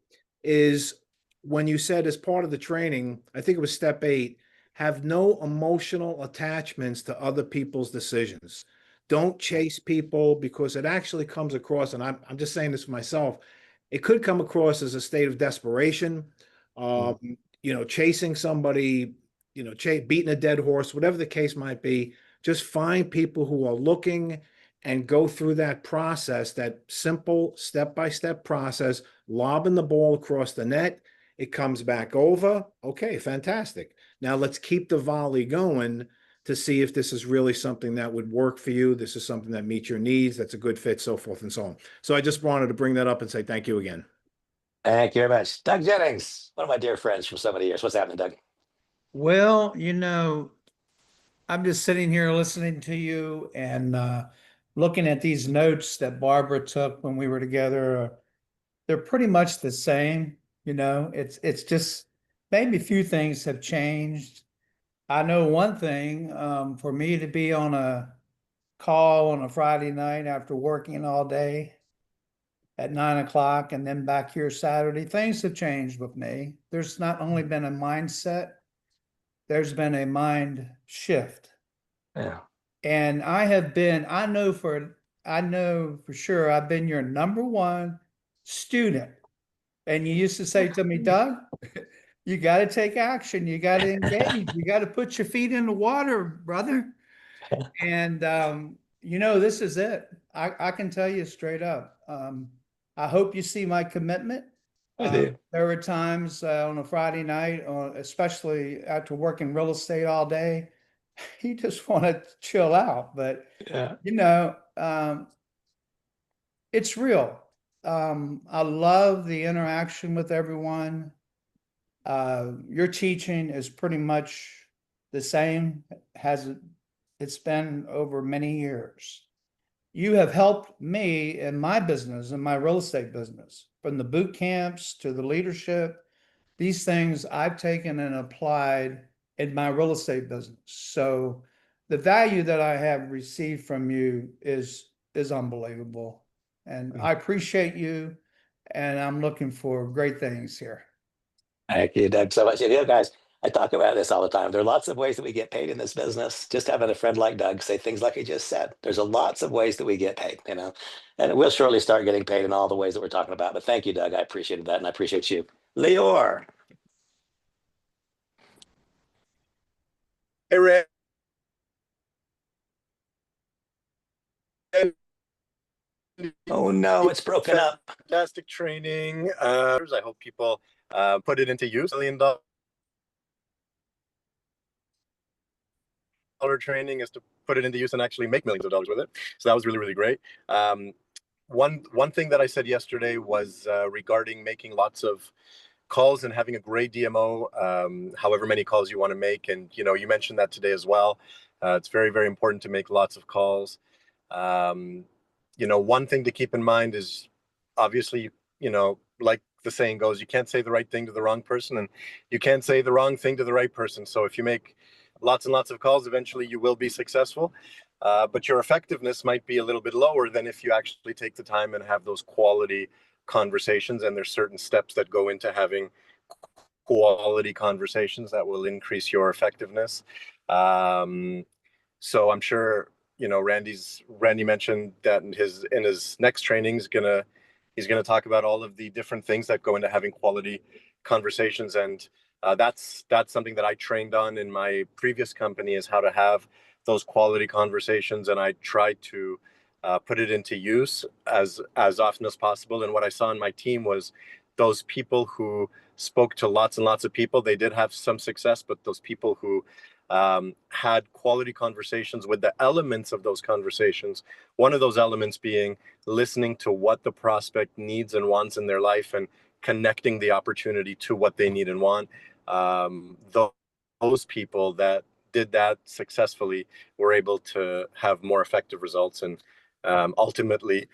is when you said as part of the training, I think it was step 8, have no emotional attachments to other people's decisions. Don't chase people, because it actually comes across, and I'm just saying this for myself, it could come across as a state of desperation, chasing somebody, beating a dead horse, whatever the case might be. Just find people who are looking and go through that process, that simple step-by-step process, lobbing the ball across the net. It comes back over. Okay, fantastic. Now let's keep the volley going to see if this is really something that would work for you. This is something that meets your needs, that's a good fit, so forth and so on. So I just wanted to bring that up and say thank you again. Thank you very much. Doug Jennings, one of my dear friends from so many years. What's happening, Doug? Well, I'm just sitting here listening to you and looking at these notes that Barbara took when we were together. They're pretty much the same. It's just maybe a few things have changed. I know one thing, for me to be on a call on a Friday night after working all day at 9 o'clock and then back here Saturday, things have changed with me. There's not only been a mindset, there's been a mind shift. Yeah. And I know for sure I've been your number one student. And you used to say to me, Doug, you got to take action. You got to engage. You got to put your feet in the water, brother. And, this is it. I can tell you straight up. I hope you see my commitment. I do. There were times on a Friday night, especially after working real estate all day, you just want to chill out. But, it's real. I love the interaction with everyone. Your teaching is pretty much the same, it's been over many years. You have helped me in my business, in my real estate business, from the boot camps to the leadership. These things I've taken and applied in my real estate business. So the value that I have received from you is unbelievable. And I appreciate you, and I'm looking for great things here. Thank you, Doug, so much. Guys, I talk about this all the time. There are lots of ways that we get paid in this business. Just having a friend like Doug say things like he just said. There's lots of ways that we get paid, and we'll surely start getting paid in all the ways that we're talking about. But thank you, Doug. I appreciated that, and I appreciate you. Lior. Hey, Ray. Oh no, it's broken up. Fantastic training. I hope people put it into use. $1 million training is to put it into use and actually make millions of dollars with it. So that was really, really great. One thing that I said yesterday was regarding making lots of calls and having a great DMO, however many calls you want to make. And, you mentioned that today as well. It's very, very important to make lots of calls. One thing to keep in mind is obviously, like the saying goes, you can't say the right thing to the wrong person, and you can't say the wrong thing to the right person. So if you make lots and lots of calls, eventually you will be successful. But your effectiveness might be a little bit lower than if you actually take the time and have those quality conversations. And there's certain steps that go into having quality conversations that will increase your effectiveness. So I'm sure, you know, Randy mentioned that in his next training he's gonna talk about all of the different things that go into having quality conversations, and that's something that I trained on in my previous company, is how to have those quality conversations, and I tried to put it into use as often as possible. And what I saw in my team was those people who spoke to lots and lots of people, they did have some success, but those people who had quality conversations with the elements of those conversations, one of those elements being listening to what the prospect needs and wants in their life and connecting the opportunity to what they need and want. Those people that did that successfully were able to have more effective results and ultimately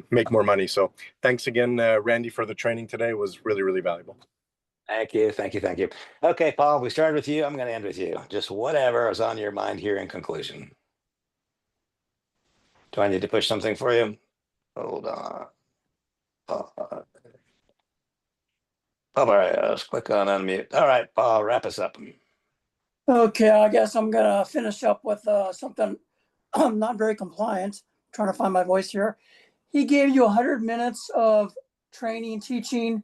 make more money. So thanks again, Randy, for the training today. It was really, really valuable. Thank you. Thank you. Thank you. Okay, Paul, we started with you. I'm going to end with you. Just whatever is on your mind here in conclusion. Do I need to push something for you? Hold on. All right, let's click on unmute. All right, Paul, wrap us up. Okay, I guess I'm gonna finish up with something not very compliant. Trying to find my voice here. He gave you 100 minutes of training, teaching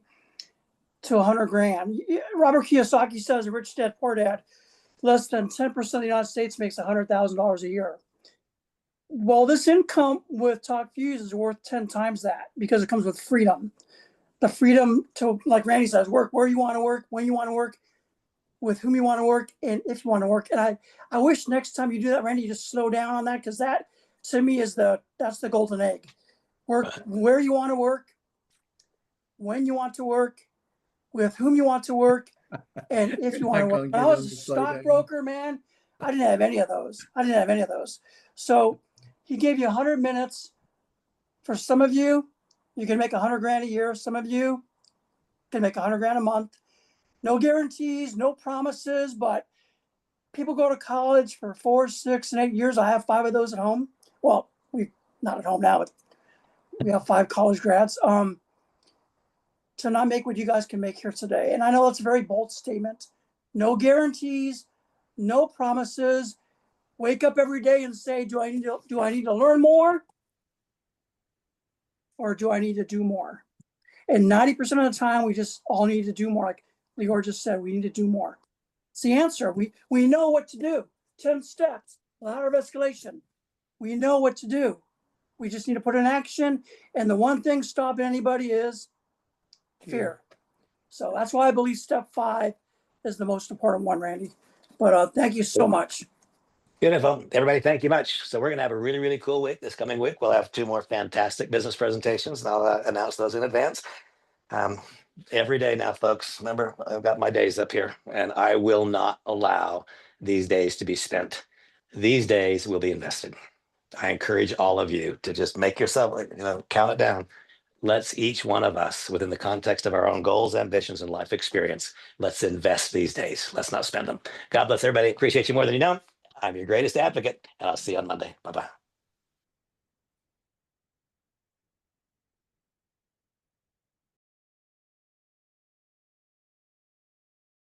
to 100 grand. Robert Kiyosaki says, "Rich Dad, Poor Dad, less than 10% of the United States makes $100,000 a year." Well, this income with TalkFuse is worth 10 times that because it comes with freedom. The freedom to, like Randy says, work where you want to work, when you want to work, with whom you want to work, and if you want to work. And I wish next time you do that, Randy, you just slow down on that, because that to me is that's the golden egg. Work where you want to work, when you want to work, with whom you want to work, and if you want to work. When I was a stockbroker, man, I didn't have any of those. So he gave you 100 minutes. For some of you, you can make 100 grand a year. Some of you can make 100 grand a month. No guarantees, no promises, but people go to college for 4, 6, and 8 years. I have 5 of those at home. Well, we not at home now, but we have 5 college grads. To not make what you guys can make here today. And I know that's a very bold statement. No guarantees, no promises. Wake up every day and say, do I need to learn more? Or do I need to do more? And 90% of the time, we just all need to do more. Like Lior just said, we need to do more. It's the answer. We know what to do. 10 steps, ladder of escalation. We know what to do. We just need to put in action. And the one thing stopping anybody is fear. So that's why I believe step 5 is the most important one, Randy. But thank you so much. Beautiful. Everybody, thank you much. So we're going to have a really, really cool week this coming week. We'll have 2 more fantastic business presentations, and I'll announce those in advance. Every day now, folks, remember, I've got my days up here, and I will not allow these days to be spent. These days will be invested. I encourage all of you to just make yourself, count it down. Let's each one of us, within the context of our own goals, ambitions, and life experience, let's invest these days. Let's not spend them. God bless everybody. Appreciate you more than you know. I'm your greatest advocate, and I'll see you on Monday. Bye-bye.